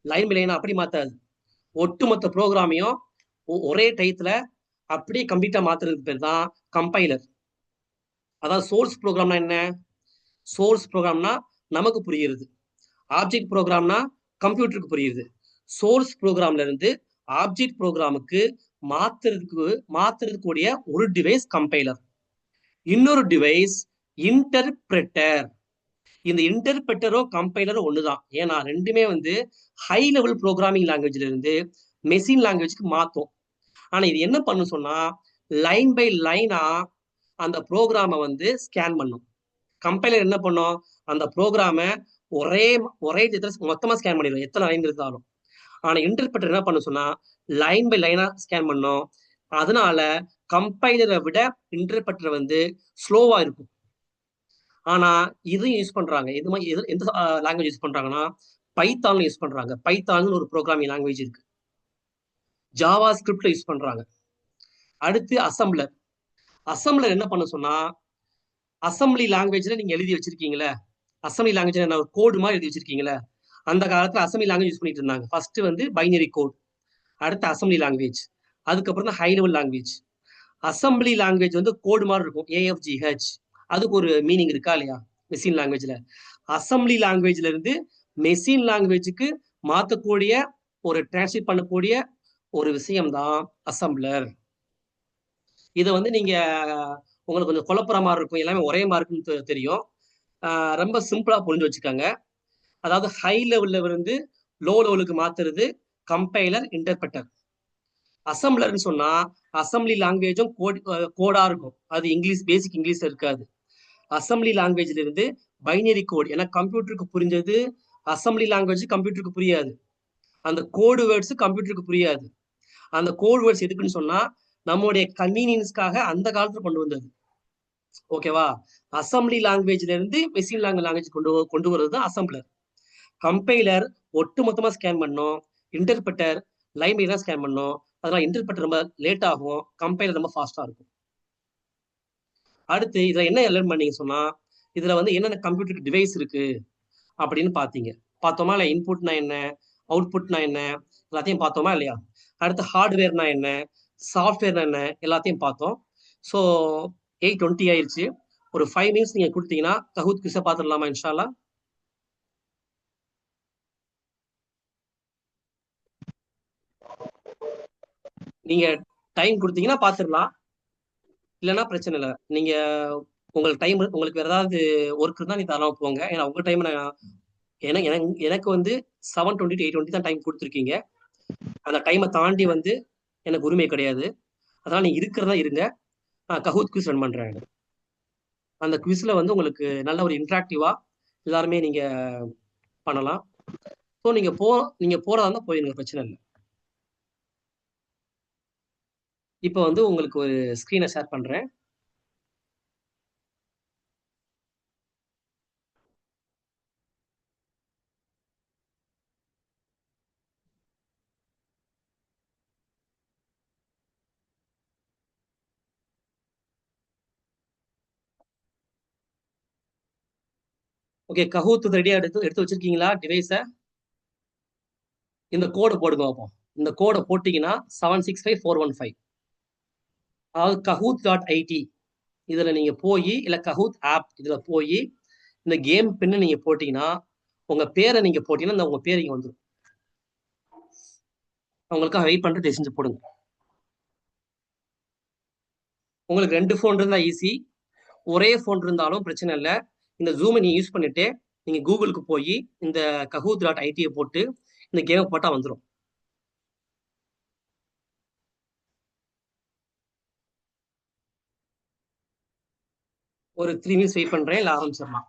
Speaker 1: லைன் பை லைனா அப்படி மாத்தாது. ஒட்டுமொத்த ப்ரோக்ராமையும் ஒரே டயத்துல அப்படியே கம்ப்ளீட்டா மாத்துறதுக்கு பேர் தான் கம்பைலர். அதாவது சோர்ஸ் ப்ரோக்ராம்னா என்ன? சோர்ஸ் ப்ரோக்ராம்னா நமக்கு புரியுறது, ஆப்ஜெக்ட் ப்ரோக்ராம்னா கம்ப்யூட்டருக்கு புரியுது. சோர்ஸ் ப்ரோக்ராம்ல இருந்து ஆப்ஜெக்ட் ப்ரோக்ராமுக்கு மாத்துறதுக்கூடிய ஒரு டிவைஸ் கம்பைலர். இன்னொரு டிவைஸ் இன்டர்பிரட்டர். இந்த இன்டர்பிரட்டரோ கம்பைலரோ ஒண்ணுதான். ஏன்னா ரெண்டுமே வந்து ஹை லெவல் ப்ரோக்ராமிங் லாங்குவேஜ்ல இருந்து மெஷின் லாங்குவேஜ்க்கு மாத்தும். ஆனா இது என்ன பண்ணும் சொன்னா லைன் பை லைனா அந்த ப்ரோக்ராமை வந்து ஸ்கேன் பண்ணும். கம்பைலர் என்ன பண்ணும்? அந்த ப்ரோக்ராமை ஒரே மொத்தமா ஸ்கேன் பண்ணிடும், எத்தனை லைன் இருந்தாலும். ஆனா இன்டர்பிரட்டர் என்ன பண்ண சொன்னா லைன் பை லைனா ஸ்கேன் பண்ணும். அதனால கம்பைலரை விட இன்டர்பிரட்டர் வந்து ஸ்லோவா இருக்கும். ஆனா இதையும் யூஸ் பண்றாங்க. இது மாதிரி எந்த லாங்குவேஜ் யூஸ் பண்றாங்கன்னா பைத்தான் யூஸ் பண்றாங்க. பைத்தான் ஒரு ப்ரோக்ராமிங் லாங்குவேஜ் இருக்கு. ஜாவா ஸ்கிரிப்ட்ல யூஸ் பண்றாங்க. அடுத்து அசம்பிளர். அசம்பிளர் என்ன பண்ண சொன்னா அசம்பிளி லாங்குவேஜ்ல நீங்க எழுதி வச்சிருக்கீங்களே, அசம்பிளி லாங்குவேஜ் என்ன கோடு மாதிரி எழுதி வச்சிருக்கீங்களே, அந்த காலத்துல அசம்பிளி லாங்குவேஜ் யூஸ் பண்ணிட்டு இருந்தாங்க. ஃபர்ஸ்ட் வந்து பைனரி கோட், அடுத்து அசம்பிளி லாங்குவேஜ், அதுக்கப்புறம் தான் high level language. Assembly language வந்து கோடு மாதிரி இருக்கும், AFGH. அதுக்கு ஒரு மீனிங் இருக்கா இல்லையா மெஷின் லாங்குவேஜ்ல? அசம்பிளி லாங்குவேஜ்ல இருந்து மெஷின் லாங்குவேஜுக்கு மாற்றக்கூடிய ஒரு டிரான்ஸ்லேட் பண்ணக்கூடிய ஒரு விஷயம் தான் அசம்பிளர். இதை வந்து நீங்க உங்களுக்கு கொஞ்சம் குழப்புற மாதிரி இருக்கும், எல்லாமே ஒரே மாதிரி இருக்குன்னு தெரியும். ரொம்ப சிம்பிளா புரிஞ்சு வச்சுக்கோங்க. அதாவது ஹை லெவல்ல இருந்து லோ லெவலுக்கு மாத்துறது கம்பைலர், இன்டர்பிரட்டர். அசம்பிளர்னு சொன்னா அசம்பிளி லாங்குவேஜும் கோடா இருக்கும். அது இங்கிலீஷ், பேசிக் இங்கிலீஷ்ல இருக்காது. அசம்பிளி லாங்குவேஜ்ல இருந்து பைனரி கோட். ஏன்னா கம்ப்யூட்டருக்கு புரிஞ்சது அசம்பிளி லாங்குவேஜ் கம்ப்யூட்டருக்கு புரியாது. அந்த கோடு வேர்ட்ஸ் கம்ப்யூட்டருக்கு புரியாது. அந்த கோடு வேர்ட்ஸ் எதுக்குன்னு சொன்னா நம்மளுடைய கன்வீனியன்ஸ்க்காக அந்த காலத்துல கொண்டு வந்தது. ஓகேவா? அசம்பிளி லாங்குவேஜ்ல இருந்து மெஷின் லாங்குவேஜ் கொண்டு வர்றது தான் அசம்பிளர். கம்பைலர் ஒட்டு மொத்தமா ஸ்கேன் பண்ணும். இன்டர்பிரட்டர் லைப்ரரி தான் ஸ்கேன் பண்ணும். அதனால இன்டர்பிரட்டர் ரொம்ப லேட் ஆகும், கம்பைலர் ரொம்ப ஃபாஸ்டா இருக்கும். அடுத்து இதுல என்ன லேர்ன் பண்ணீங்க சொன்னா, இதுல வந்து என்னென்ன கம்ப்யூட்டர் டிவைஸ் இருக்கு அப்படின்னு பார்த்தோமா இல்ல? இன்புட்னா என்ன, அவுட்புட்னா என்ன, எல்லாத்தையும் பார்த்தோமா இல்லையா? அடுத்து ஹார்ட்வேர்னா என்ன, சாஃப்ட்வேர்னா என்ன, எல்லாத்தையும் பார்த்தோம். ஸோ 8:20 ஆயிடுச்சு. ஒரு 5 மினிட்ஸ் நீங்க கொடுத்தீங்கன்னா கஹூத் குவிஸை பார்த்துடலாமா இன்ஷால்லா? நீங்க டைம் கொடுத்தீங்கன்னா பார்த்துடலாம், இல்லைன்னா பிரச்சனை இல்லை. நீங்க உங்களுக்கு டைம், உங்களுக்கு வேற ஏதாவது ஒர்க் இருந்தா நீ தரலாம் போங்க. ஏன்னா உங்க டைம் எனக்கு வந்து 7:20 to 8:20 தான் டைம் கொடுத்துருக்கீங்க. அந்த டைமை தாண்டி வந்து எனக்கு உரிமை கிடையாது. அதனால நீங்க இருக்கிறதா இருங்க. கஹூத் குவிஸ் ரன் பண்றேன். அந்த குவிஸ்ல வந்து உங்களுக்கு நல்ல ஒரு இன்ட்ராக்டிவா எல்லாருமே நீங்க பண்ணலாம். ஸோ நீங்க போறதா இருந்தா போயிருங்க, பிரச்சனை இல்லை. இப்போ வந்து உங்களுக்கு ஒரு ஸ்கிரீனை ஷேர் பண்றேன். ஓகே, கஹூத் ரெடியா எடுத்து வச்சிருக்கீங்களா டிவைஸை? இந்த கோடை போடுங்க பார்ப்போம். இந்த கோடை போட்டீங்கன்னா 765415, அதாவது kahoot.it. இதுல நீங்க போய், இல்ல கஹூத் ஆப் இதுல போய் இந்த கேம் பின்னு நீங்க போட்டீங்கன்னா, உங்க பேரை நீங்க போட்டீங்கன்னா இந்த உங்க பேர் இங்க வந்துடும். உங்களுக்காக வெயிட் பண்ணிட்டு செஞ்சு போடுங்க. உங்களுக்கு 2 ஃபோன் இருந்தா ஈஸி, ஒரே ஃபோன் இருந்தாலும் பிரச்சனை இல்லை. இந்த ஜூமை நீங்க யூஸ் பண்ணிட்டு நீங்க கூகுளுக்கு போய் இந்த kahoot.it போட்டு இந்த கேமை போட்டா வந்துடும். ஒரு 3 மினிட்ஸ் வெயிட் பண்றேன், இல்லை ஆரம்பிச்சிடலாம்.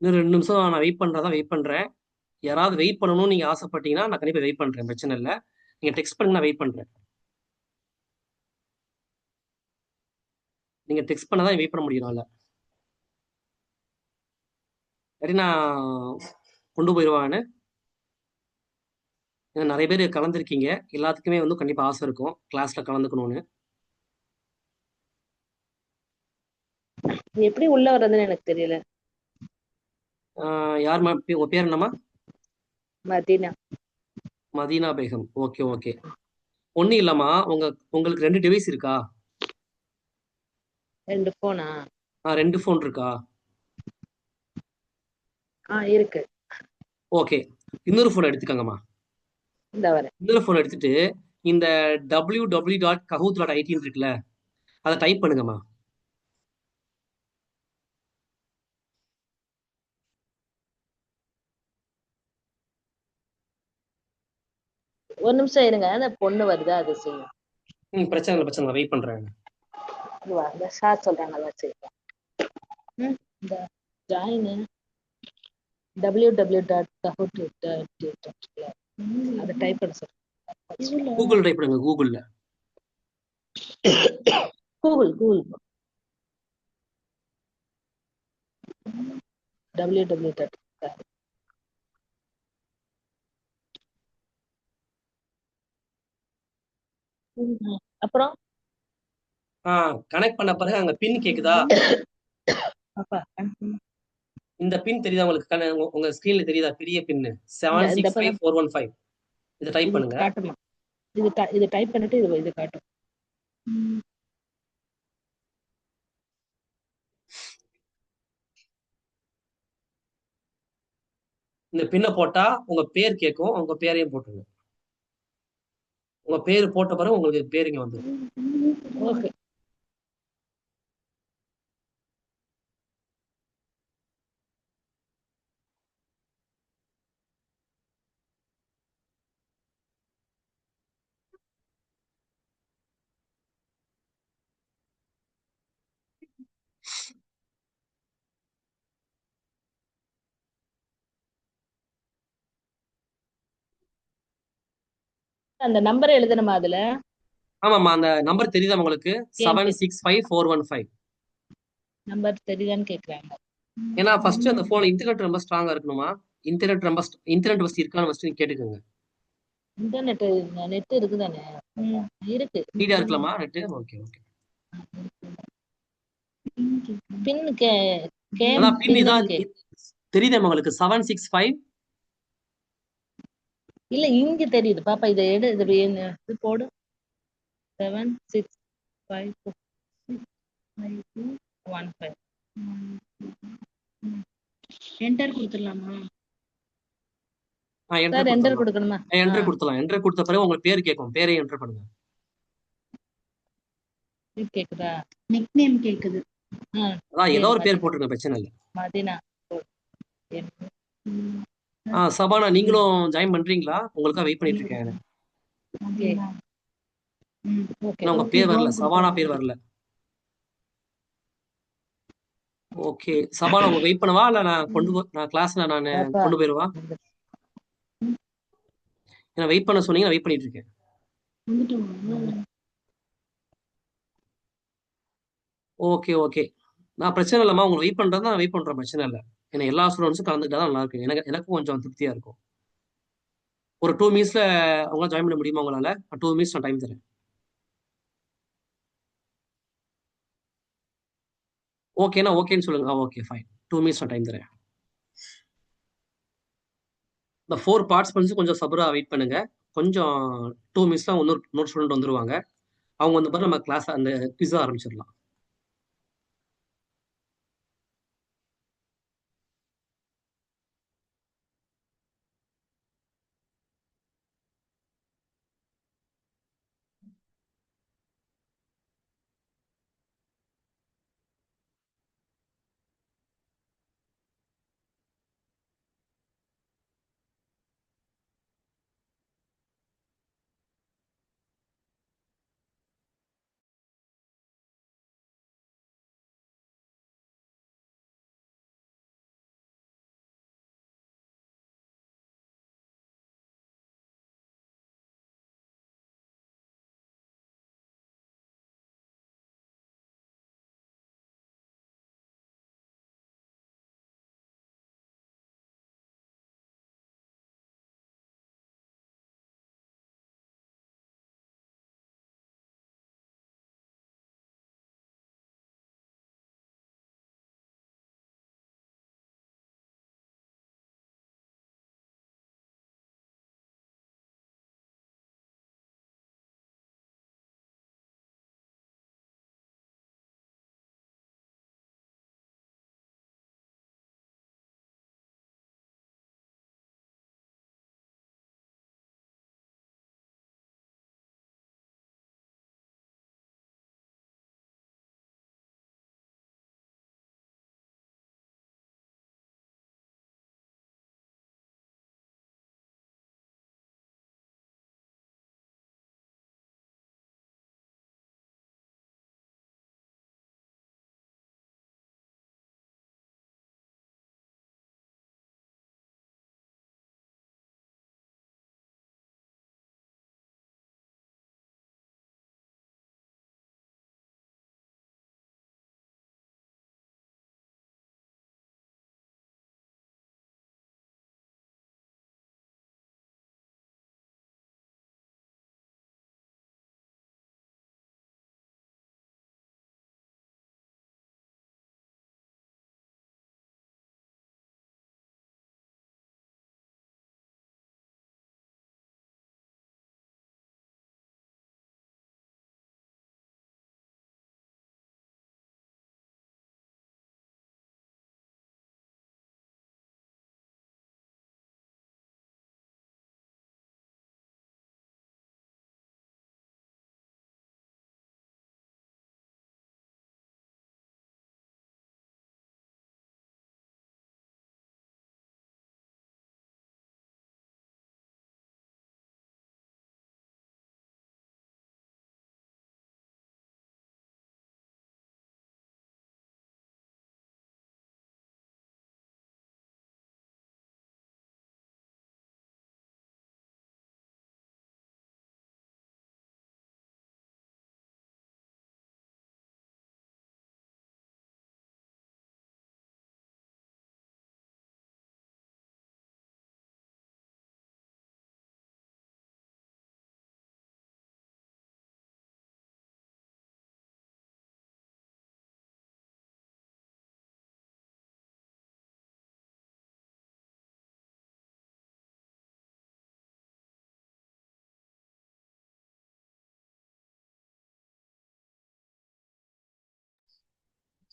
Speaker 1: இன்னும் 2 நிமிஷம் நான் வெயிட் பண்றேன். யாராவது வெயிட் பண்ணணும்னு நீங்க ஆசைப்பட்டீங்கன்னா நான் கண்டிப்பா வெயிட் பண்றேன், பிரச்சனை இல்லை. நீங்க டெக்ஸ்ட் பண்ணுங்க, நான் வெயிட் பண்றேன். நீங்க டெக்ஸ்ட் பண்ணதான் வெயிட் பண்ண முடியும். சரி, நான் கொண்டு போயிடுவான்னு. ஏன்னா நிறைய பேர் கலந்துருக்கீங்க, எல்லாத்துக்குமே வந்து கண்டிப்பா ஆசை இருக்கும் கிளாஸ்ல கலந்துக்கணும்னு.
Speaker 2: எப்படி உள்ள வர்றதுன்னு எனக்கு தெரியல.
Speaker 1: யாருமா உங்க பேர் என்னம்மா?
Speaker 2: மதீனா.
Speaker 1: மதீனா பேகம். Okay okay. ஒன்றும் இல்லைம்மா, உங்களுக்கு 2 டிவைஸ் இருக்கா?
Speaker 2: 2 போனா?
Speaker 1: 2 ஃபோன் இருக்கா?
Speaker 2: இருக்கு.
Speaker 1: ஓகே. இன்னொரு ஃபோன் எடுத்துக்கங்கம்மா.
Speaker 2: இந்த வரேன்.
Speaker 1: இன்னொரு ஃபோன் எடுத்துட்டு இந்த www.kahoot.it இருக்குல்ல, அதை டைப் பண்ணுங்கம்மா.
Speaker 2: ஒரு நிமிஷம் இருங்க, அந்த பொண்ணு வருதா, அது செய்யும்.
Speaker 1: பிரச்சனை இல்லை, பிரச்சனை இல்லை, வெயிட் பண்றேன்.
Speaker 2: இந்த சார் சொல்றாங்க, அதான் செய்யும். இந்த ஜாயின் www.kahoot.it அதை டைப் பண்ண சொல்றேன்.
Speaker 1: கூகுள் டைப் பண்ணுங்க, கூகுள்ல.
Speaker 2: Google www. அப்புறம்
Speaker 1: கனெக்ட் பண்ண பிறகு அங்க பின் கேக்குதா? இந்த பின் தெரியுதா உங்களுக்கு? உங்க ஸ்கிரீன்ல தெரியுதா பெரிய பின்? 765415. இதை டைப் பண்ணுங்க.
Speaker 2: காட்டுமா? இது டைப் பண்ணிட்டு இது காட்டும்.
Speaker 1: இந்த பின்னை போட்டா உங்க பேர் கேட்கும், உங்க பேரையும் போட்டுருங்க. உங்க பேர் போட்ட பிறகு உங்களுக்கு பேர் இங்க வந்துடும்.
Speaker 2: ஓகே. அந்த நம்பர் எழுதணுமா அதுல?
Speaker 1: ஆமாம்மா, அந்த நம்பர் தெரியுதா உங்களுக்கு? 765415.
Speaker 2: நம்பர் தெரியுதான்னு கேக்குறாங்க.
Speaker 1: ஏன்னா ஃபர்ஸ்ட் அந்த போன் இன்டர்நெட் ரொம்ப ஸ்ட்ராங்கா இருக்கணுமா? இன்டர்நெட் வசதி இருக்கான்னு ஃபர்ஸ்ட் நீங்க கேட்டுக்கோங்க.
Speaker 2: இன்டர்நெட் நெட் இருக்குதானே? இருக்கு.
Speaker 1: ஸ்பீடா இருக்கலாமா நெட்? Okay okay.
Speaker 2: பின்
Speaker 1: அதான் பின் இதான் தெரியுதா உங்களுக்கு? 765.
Speaker 2: இல்ல, இங்க தெரியுது பாப்பா. இதை எடு, இது போடு. 765415. என்டர் கொடுத்துடலாமா? என்டர் கொடுக்கணுமா?
Speaker 1: என்டர் கொடுத்தலாம். என்டர் கொடுத்த பிறகு உங்களுக்கு பேர் கேட்கும், பேரை என்டர் பண்ணுங்க.
Speaker 2: கேக்குதா? நிக் நேம் கேக்குது.
Speaker 1: அதான் ஏதோ ஒரு பேர் போட்டுருங்க, பிரச்சனை இல்லை.
Speaker 2: மதினா.
Speaker 1: சபானா, நீங்களும் ஜாயின் பண்றீங்களா? உங்களுக்காக வெயிட் பண்ணிட்டு இருக்கேன். உங்க பேர் வரல, சபானா பேர் வரல. ஓகே சபானா, உங்க வெயிட் பண்ணவா இல்ல நான் கிளாஸ்ல நான் கொண்டு போயிருவா? ஏன்னா வெயிட் பண்ண சொன்னீங்க, வெயிட் பண்ணிட்டு இருக்கேன். ஓகே ஓகே, நான் பிரச்சனை இல்லைம்மா, உங்களுக்கு வெயிட் பண்றது நான் வெயிட் பண்றேன், பிரச்சனை இல்லை. ஏன்னா எல்லா ஸ்டூடெண்ட்ஸும் கலந்துக்கிட்டா தான் நல்லா இருக்கு. எனக்கும் கொஞ்சம் திருப்தியா இருக்கும். ஒரு 2 மினிட்ஸ்ல உங்களால ஜாயின் பண்ண முடியுமா? உங்களால 2 மினிட்ஸ் நான் டைம் தரேன். ஓகேனா ஓகேன்னு சொல்லுங்க. ஓகே ஃபைன், 2 மினிட்ஸ் நான் டைம் தரேன். இந்த 4 பார்ட்டிசிபென்ட்ஸும் கொஞ்சம் சபரா வெயிட் பண்ணுங்க. கொஞ்சம் 2 மினிட்ஸ்ல இன்னொரு ஸ்டூடெண்ட் வந்துருவாங்க. அவங்க வந்த பிறகு நம்ம கிளாஸ் அந்த குவிஸ் ஆரம்பிச்சிடலாம்.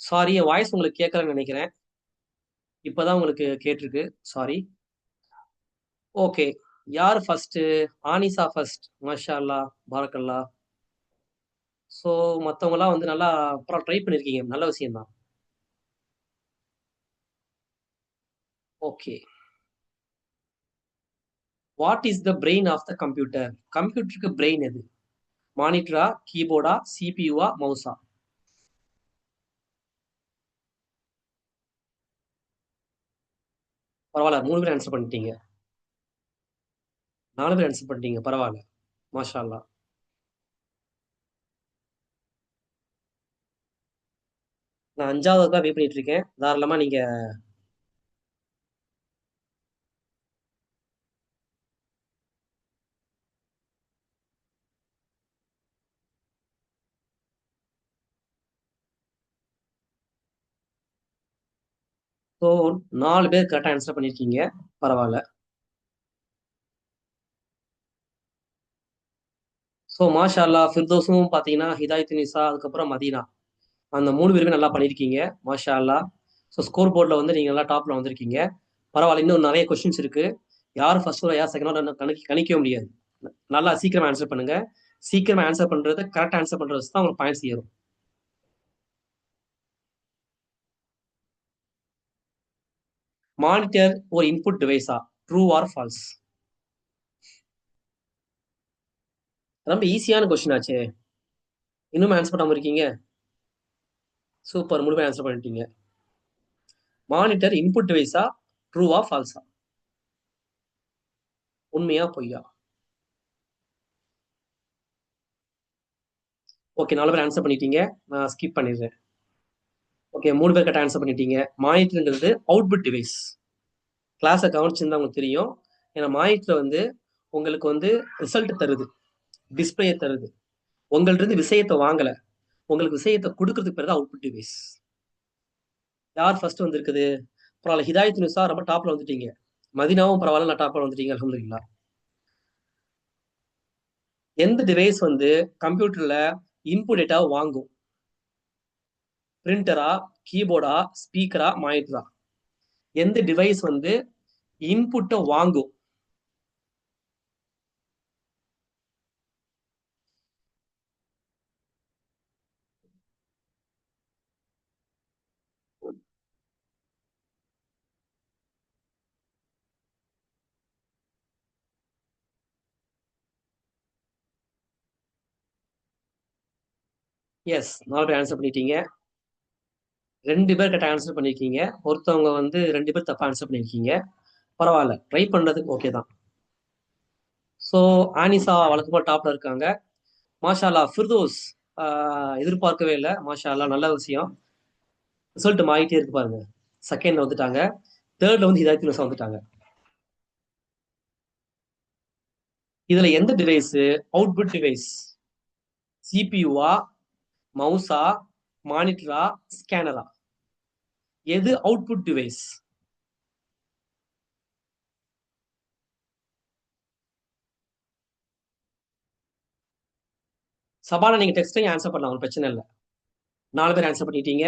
Speaker 1: சாரி, என் வாய்ஸ் உங்களுக்கு கேட்கலன்னு நினைக்கிறேன். இப்பதான் உங்களுக்கு கேட்டிருக்கு. சாரி. ஓகே. யார் ஃபர்ஸ்ட்? ஆனிசா ஃபர்ஸ்ட். மாஷா அல்லாஹ், பாரக்கல்லா. ஸோ மற்றவங்கலாம் வந்து நல்லா அப்புறம் ட்ரை பண்ணியிருக்கீங்க, நல்ல விஷயம் தான். Okay. What is the brain of the computer? கம்ப்யூட்டருக்கு பிரெயின் எது? மானிட்டரா, கீபோர்டா, சிபியூவா, மவுஸா? பரவாயில்ல, 3 பேர் ஆன்சர் பண்ணிட்டீங்க. 4 பேர் ஆன்சர் பண்ணிட்டீங்க, பரவாயில்ல. மாஷா அல்லாஹ். நான் 5வது தான் வெயிட் பண்ணிட்டு இருக்கேன். தாராளமா நீங்க. ஸோ 4 பேர் கரெக்டாக ஆன்சர் பண்ணியிருக்கீங்க, பரவாயில்ல. ஸோ மாஷா அல்லாஹ், ஃபிர்தோஸும் பார்த்தீங்கன்னா ஹிதாயத் நிசா, அதுக்கப்புறம் மதீனா, அந்த 3 பேருமே நல்லா பண்ணியிருக்கீங்க, மாஷா அல்லாஹ். ஸோ ஸ்கோர் போர்டில் வந்து நீங்கள் நல்லா டாப்பில் வந்திருக்கீங்க, பரவாயில்ல. இன்னும் நிறைய கொஸ்டின்ஸ் இருக்கு. யார் ஃபர்ஸ்டோ யார் செகண்டோ கணிக்கவே முடியாது. நல்லா சீக்கிரமா ஆன்சர் பண்ணுங்க. சீக்கிரமா ஆன்சர் பண்றது, கரெக்ட் ஆன்சர் பண்றது தான் உங்களுக்கு பாயிண்ட்ஸ் ஏறும். மானிட்டர் ஒரு இன்புட் டிவைஸா? True or false? ரொம்ப ஈஸியான கொஸ்டின் ஆச்சே. இன்னும் ஆன்சர் பண்ணாம இருக்கீங்க. சூப்பர், முழுமையாக ஆன்சர் பண்ணிட்டீங்க. மானிட்டர் இன்புட் டிவைஸா? ட்ரூவா ஃபால்ஸா? உண்மையா பொய்யா? ஓகே, 4 பேர் ஆன்சர் பண்ணிட்டீங்க. நான் ஸ்கிப் பண்ணிடுறேன். ஓகே, 3 பேர் கரெக்டாக ஆன்சர் பண்ணிட்டீங்க. மானிட்டருங்கிறது அவுட்புட் டிவைஸ். கிளாஸை கவனிச்சிருந்தா உங்களுக்கு தெரியும். ஏன்னா மானிட்டர் வந்து உங்களுக்கு வந்து ரிசல்ட் தருது, டிஸ்பிளே தருது. உங்கள்ட்ட இருந்து விஷயத்தை வாங்கல, உங்களுக்கு விஷயத்தை கொடுக்கறதுக்கு பேர் தான் அவுட்புட் டிவைஸ். யார் ஃபர்ஸ்ட் வந்திருக்குது? பரவாயில்ல, ஹிதாயத் நியூஸா ரொம்ப டாப்ல வந்துட்டீங்க. மதினாவும் பரவாயில்ல, நான் டாப்ல வந்துட்டீங்க, அல்ஹம்துலில்லாஹ். எந்த டிவைஸ் வந்து கம்ப்யூட்டர்ல இன்புட் டேட்டா வாங்கும்? பிரிண்டரா, கீபோர்டா, ஸ்பீக்கரா, மானிட்டரா? எந்த டிவைஸ் வந்து இன்புட்டை வாங்கும்? எஸ், 4 பேர் ஆன்சர் பண்ணிட்டீங்க. 2 பேர் கரெக்டாக ஆன்சர் பண்ணிருக்கீங்க. ஒருத்தவங்க வந்து 2 பேர் தப்பா ஆன்சர் பண்ணிருக்கீங்க. பரவாயில்ல, ட்ரை பண்றதுக்கு ஓகே தான். ஸோ ஆனிசா வழக்கமா டாப்ல இருக்காங்க. மாஷா அல்லாஹ். ஃபிர்தோஸ் எதிர்பார்க்கவே இல்லை, மாஷா அல்லாஹ், நல்ல விஷயம். ரிசல்ட் மாறிட்டே இருக்கு பாருங்க. செகண்ட்ல வந்துட்டாங்க, தேர்ட்ல வந்து ஹிதாயத் நியூஸா வந்துட்டாங்க. இதுல எந்த டிவைஸ் அவுட்புட் டிவைஸ்? சிபியூவா, மவுஸா, மானிட்டரா, ஸ்கேனரா? எது அவுட்புட் டிவைஸ்? சபானா, நீங்க டெக்ஸ்டையும் ஆன்சர் பண்ணலாம், ஒரு பிரச்சனை இல்லை. 4 பேர் ஆன்சர் பண்ணிட்டீங்க.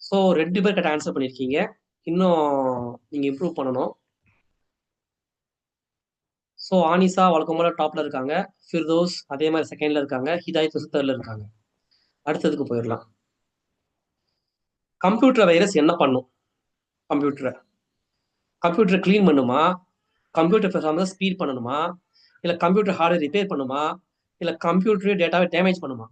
Speaker 1: ஸோ 2 பேர் கரெக்டாக ஆன்சர் பண்ணிருக்கீங்க. இன்னும் நீங்க இம்ப்ரூவ் பண்ணணும். ஸோ ஆனிசா வழக்கம் போல டாப்ல இருக்காங்க. ஃபிர்தோஸ் அதே மாதிரி செகண்ட்ல இருக்காங்க. ஹிதாயத் தேர்ட்ல இருக்காங்க. அடுத்ததுக்கு போயிடலாம். கம்ப்யூட்டர் வைரஸ் என்ன பண்ணும்? கம்ப்யூட்டரை கம்ப்யூட்டர் கிளீன் பண்ணுமா? கம்ப்யூட்டர் பெர்ஃபார்மன்ஸ் ஸ்பீட் பண்ணணுமா? இல்ல கம்ப்யூட்டர் ஹார்ட்வேர் ரிப்பேர் பண்ணுமா? இல்ல கம்ப்யூட்டர் டேட்டாவை டேமேஜ் பண்ணுமா?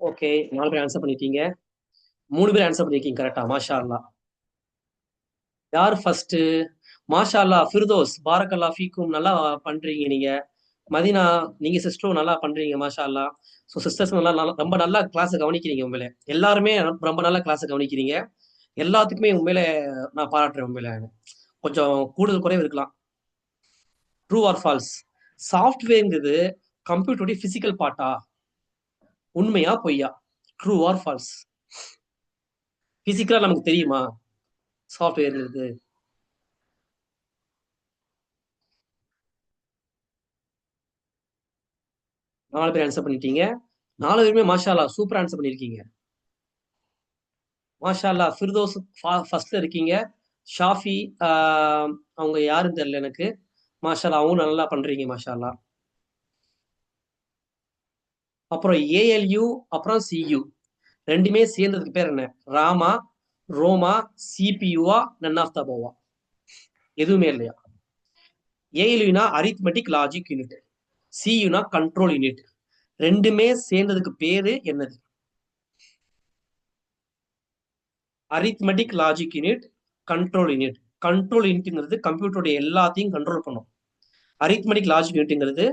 Speaker 1: ஓகே, 4 பேர் ஆன்சர் பண்ணிட்டீங்க. 3 பேர் ஆன்சர் பண்ணிருக்கீங்க கரெக்டா, மாஷா அல்லாஹ். யார் ஃபர்ஸ்ட்? மாஷா அல்லாஹ், ஃபிர்தோஸ், பாரக்கல்லா ஃபீக்கும், நல்லா பண்றீங்க நீங்க. மதினா, நீங்க சிஸ்டரும் நல்லா பண்றீங்க, மாஷா அல்லாஹ். ஸோ சிஸ்டர்ஸ் ரொம்ப நல்லா கிளாஸ் கவனிக்கிறீங்க. உண்மையிலே எல்லாருமே ரொம்ப நல்லா கிளாஸ் கவனிக்கிறீங்க. எல்லாத்துக்குமே உண்மையிலே நான் பாராட்டுறேன். உண்மையில கொஞ்சம் கூடுதல் குறைவு இருக்கலாம். True or false? சாஃப்ட்வேர்ங்கிறது கம்ப்யூட்டருடைய பிசிக்கல் பார்ட்டா? உண்மையா பொய்யா? True or false? பிசிக்கலா நமக்கு தெரியுமா? சாஃப்ட்வேர்ங்கிறது? நாலு பேர் ஆன்சர் பண்ணிட்டீங்க. நாலு பேருமே மாஷா அல்லாஹ் சூப்பர் ஆன்சர் பண்ணிருக்கீங்க. மாஷா அல்லாஹ். ஃபிர்தோஸ் ஃபர்ஸ்ட்ல இருக்கீங்க. ஷாஃபி அவங்க யாருன்னு தெரியல எனக்கு. மாஷா அல்லாஹ் அவங்க நல்லா பண்றீங்க மாஷா அல்லாஹ். அப்புறம் ஏஎல்யூ அப்புறம் சியூ ரெண்டுமே சேர்ந்ததுக்கு பேர் என்ன? ராமா, ரோமா, சிபியூவா, நன் ஆஃப் த போவா? எதுவுமே இல்லையா? ஏஎல்யூனா அரித்மெட்டிக் லாஜிக் யூனிட், சியூனா கண்ட்ரோல் யூனிட். ரெண்டுமே சேர்ந்ததுக்கு பேரு என்னது? Arithmetic logic unit, control unit. Control யூனிட்ங்கிறது கம்ப்யூட்டருடைய எல்லாத்தையும் கண்ட்ரோல் பண்ணும். அரித்மெட்டிக் லாஜிக் யூனிட்ங்கிறது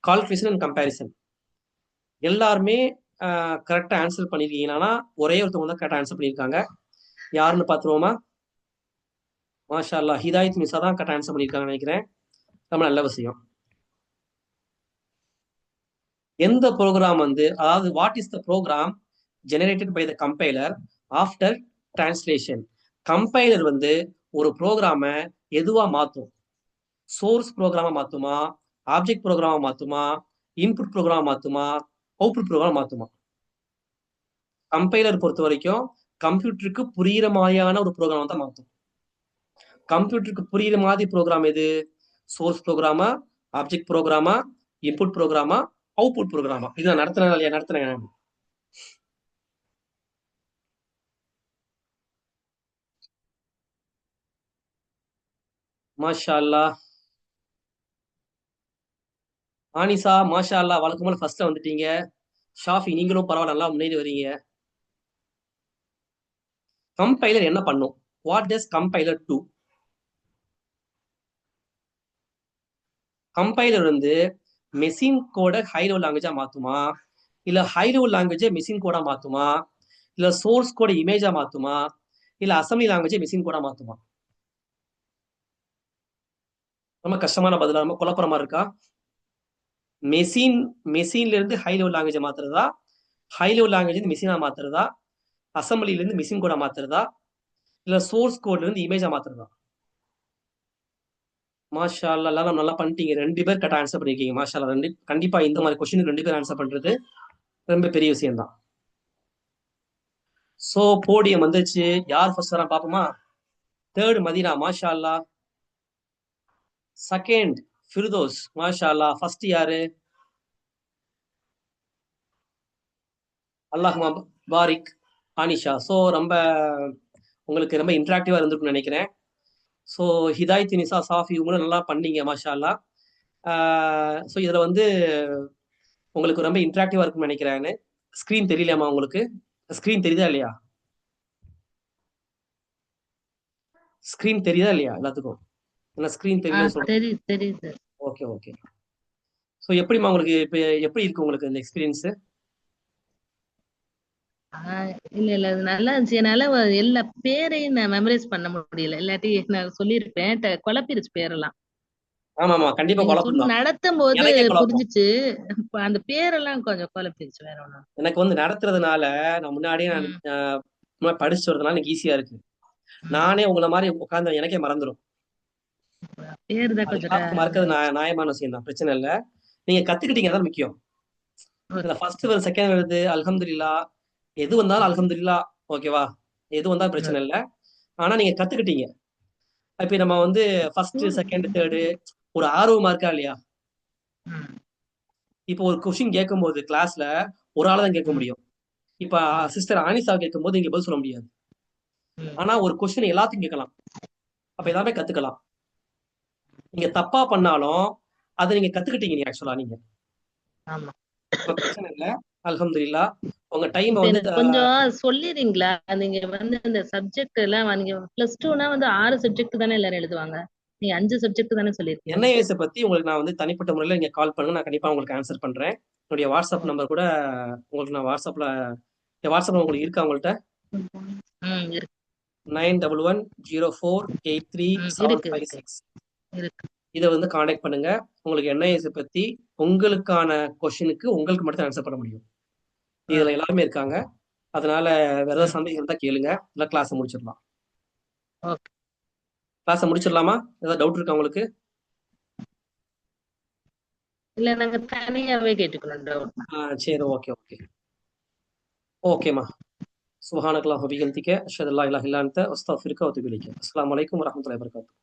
Speaker 1: கால்குலேஷன் அண்ட் கம்பேரிசன். எல்லாருமே கரெக்டா ஆன்சர் பண்ணிருக்கீங்கன்னா ஒரே ஒருத்தவங்க தான் கரெக்டா ஆன்சர் பண்ணியிருக்காங்க. யாருன்னு பாத்துருவோமா? மாஷா அல்லாஹ் ஹிதாயத் மிஸ்ஸா தான் கரெக்டா ஆன்சர் பண்ணியிருக்காங்க நினைக்கிறேன். ரொம்ப நல்ல விஷயம். எந்த ப்ரோக்ராம் வந்து, அதாவது what is the program generated by the compiler after translation? Compiler வந்து ஒரு ப்ரோக்ராம எதுவா மாத்தும்? சோர்ஸ் ப்ரோக்ராமா மாத்துமா, ஆப்ஜெக்ட் ப்ரோக்ராமா மாத்துமா, இன்புட் ப்ரோக்ராமா மாத்துமா, அவுட்புட் ப்ரோக்ராம் மாத்துமா? கம்பைலர் பொறுத்த வரைக்கும் கம்ப்யூட்டருக்கு புரியுற மாதிரியான ஒரு ப்ரோக்ராம் தான் மாத்தும். கம்ப்யூட்டருக்கு புரியுற மாதிரி ப்ரோக்ராம் எது? சோர்ஸ் ப்ரோக்ராமா, ஆப்ஜெக்ட் ப்ரோக்ராமா, இன்புட் ப்ரோக்ராமா, அவுட்புட் ப்ரோக்ராமா? இதை நான் நடத்துறேன் இல்லையா? நடத்துறேன். மாஷா அல்லாஹ். ஆனிசா மாஷா அல்லாஹ் வழக்கம் போல ஃபர்ஸ்ட்ல வந்துட்டீங்க. ஷாஃபி நீங்களும் பரவாயில்ல, நல்லா முன்னேறி வரீங்க. கம்பைலர் என்ன பண்ணும்? What does compiler do? Compiler வந்து மெஷின் கோட ஹை லெவல் லாங்குவேஜா மாத்துமா, இல்ல ஹை லெவல் லாங்குவேஜை மெஷின் கோடா மாத்துமா, இல்ல சோர்ஸ் கோட இமேஜா மாத்துமா, இல்ல அசம்பிளி லாங்குவேஜை மெஷின் கோடா மாத்துமா? ரொம்ப கஷ்டமான பதிலா, ரொம்ப குழப்பமா இருக்கா? மெஷின் மெஷின்ல இருந்து ஹை லெவல் லாங்குவேஜை மாத்துறதா, ஹை லெவல் லாங்குவேஜ் இருந்து மெஷினா மாத்துறதா, அசம்பிளில இருந்து மெஷின் கோடா மாத்துறதா, இல்ல சோர்ஸ் கோட்ல இருந்து இமேஜா மாத்துறதா? மாஷா அல்லாஹ் எல்லாரும் நல்லா பண்ணிட்டீங்க. 2 பேர் கரெக்டா ஆன்சர் பண்ணிருக்கீங்க. மாஷா அல்லாஹ். கண்டிப்பா இந்த மாதிரி கொஸ்டினுக்கு 2 பேர் ஆன்சர் பண்றது ரொம்ப பெரிய விஷயம் தான். சோ போடியம் வந்துச்சு. யார் ஃபர்ஸ்ட் வரா பாப்போமா? தேர்ட் மதீனா மாஷா அல்லாஹ். செகண்ட் ஃபிர்தோஸ் மாஷா அல்லாஹ். ஃபர்ஸ்ட் யாரு? அல்லாஹ் பாரிக் ஆனிஷா. ஸோ ரொம்ப உங்களுக்கு ரொம்ப இன்ட்ராக்டிவா இருந்திருக்கும்னு நினைக்கிறேன். ஸோ ஹிதாயத் நிசா சாஃபி இவங்களும் நல்லா பண்ணீங்க மாஷா அல்லாஹ். ஸோ இதில் வந்து உங்களுக்கு ரொம்ப இன்ட்ராக்டிவா இருக்கும்னு நினைக்கிறேன். ஸ்க்ரீன் தெரியலையாமா உங்களுக்கு? ஸ்க்ரீன் தெரியுதா இல்லையா? ஸ்க்ரீன் தெரியுதா இல்லையா எல்லாத்துக்கும்? என்ன ஸ்க்ரீன் தெரியலன்னு சொல்றேன்.
Speaker 2: தெரியுது சார்.
Speaker 1: Okay okay. ஸோ எப்படிமா உங்களுக்கு இப்போ எப்படி இருக்கு உங்களுக்கு இந்த எக்ஸ்பீரியன்ஸ்?
Speaker 2: இல்ல அது நல்லா இருந்துச்சு. என்னால எல்லா பேரையும் நான் மெமரைஸ் பண்ண முடியல. இல்லாட்டி நான் சொல்லியிருப்பேன். குழப்பிருச்சு பேரெல்லாம்.
Speaker 1: ஆமா ஆமா கண்டிப்பா
Speaker 2: நீங்க
Speaker 1: குழப்பம் தான்.
Speaker 2: நடத்தும் போது
Speaker 1: எனக்கே குழப்பம்.
Speaker 2: புரிஞ்சுச்சு. இப்ப அந்த பேரெல்லாம் கொஞ்சம் குழப்பிருச்சு, வேற ஒண்ணும்.
Speaker 1: எனக்கு வந்து நடத்துறதுனால நான் முன்னாடியே நான் படிச்சு வரதுனால எனக்கு ஈஸியா இருக்கு. நானே உங்களை மாதிரி உட்கார்ந்து எனக்கே மறந்துடும்.
Speaker 2: பேர் தான்
Speaker 1: அது
Speaker 2: கொஞ்சம்
Speaker 1: எல்லாத்துக்கும் மறக்கிறது நியாயமான விஷயம் தான், பிரச்சனை இல்லை. நீங்க கத்துக்கிட்டீங்க தான் முக்கியம். இந்த ஃபர்ஸ்ட் வருது செகண்ட் வருது அல்ஹம்துலில்லாஹ், எது வந்தாலும் அல்ஹம்துலில்லாஹ். ஓகேவா? எது வந்தாலும் பிரச்சனை இல்லை. ஆனா நீங்க கத்துக்கிட்டீங்க. இப்ப நம்ம வந்து ஃபர்ஸ்ட் செகண்ட் தேர்டு ஒரு ஆர்வமா இருக்கா இல்லையா? இப்போ ஒரு கொஸ்டின் கேட்கும் போது கிளாஸ்ல ஒரு ஆளை தான் கேட்க முடியும். இப்ப சிஸ்டர் ஆனிசா கேட்கும் போது இங்க பதில் சொல்ல முடியாது. ஆனா ஒரு கொஸ்டின் எல்லாத்தையும் கேட்கலாம். அப்ப எல்லாமே கத்துக்கலாம். நீங்க தப்பா பண்ணாலும் அதை நீங்க கத்துக்கிட்டீங்க. நீங்க ஆக்சுவலா நீங்க பிரச்சனை இல்லை. அல்ஹம்துலில்லாஹ். உங்க டைம் வந்து
Speaker 2: கொஞ்சம் சொல்லிடுறீங்களா? நீங்க வந்து இந்த சப்ஜெக்ட் எல்லாம் நீங்க பிளஸ் 2னா வந்து 6 சப்ஜெக்ட் தானே எல்லாரும் எழுதுவாங்க. நீங்க 5 சப்ஜெக்ட் தானே சொல்லிருக்கீங்க.
Speaker 1: என்ஐஎஸ் பத்தி உங்களுக்கு நான் வந்து தனிப்பட்ட முறையில் நீங்க கால் பண்ணுங்க, நான் கண்டிப்பா உங்களுக்கு ஆன்சர் பண்றேன். என்னுடைய வாட்ஸ்அப் நம்பர் கூட உங்களுக்கு நான் வாட்ஸ்அப்ல உங்களுக்கு இருக்கா உங்கள்ட்ட? 9110483756. இதை வந்து காண்டாக்ட் பண்ணுங்க. உங்களுக்கு என்ஐஎஸ் பத்தி உங்களுக்கான கொஸ்டினுக்கு உங்களுக்கு மட்டும் ஆன்சர் பண்ண முடியும். இதுல எல்லாருமே இருக்காங்க. அதனால வேற ஏதாவது சந்தேகம் இருந்தா கேளுங்க, இல்லை கிளாஸ் முடிச்சிடலாம்.
Speaker 2: ஓகே.
Speaker 1: கிளாஸை முடிச்சிடலாமா? ஏதாவது டவுட் இருக்கா உங்களுக்கு?
Speaker 2: இல்ல நாங்க தனியாவே கேட்டுக்கணும் டவுட்.
Speaker 1: சரி, ஓகே ஓகே ஓகேம்மா. சுபஹானக்கல்லாஹு வபிஹம்திக அஷ்ஹது அல்லா இலாஹா இல்லா அன்த அஸ்தக்ஃபிருக்க வ அத்தூபு இலைக். அஸ்ஸலாமு அலைக்கும் வரஹ்மத்துல்லாஹி வபரகாத்துஹு.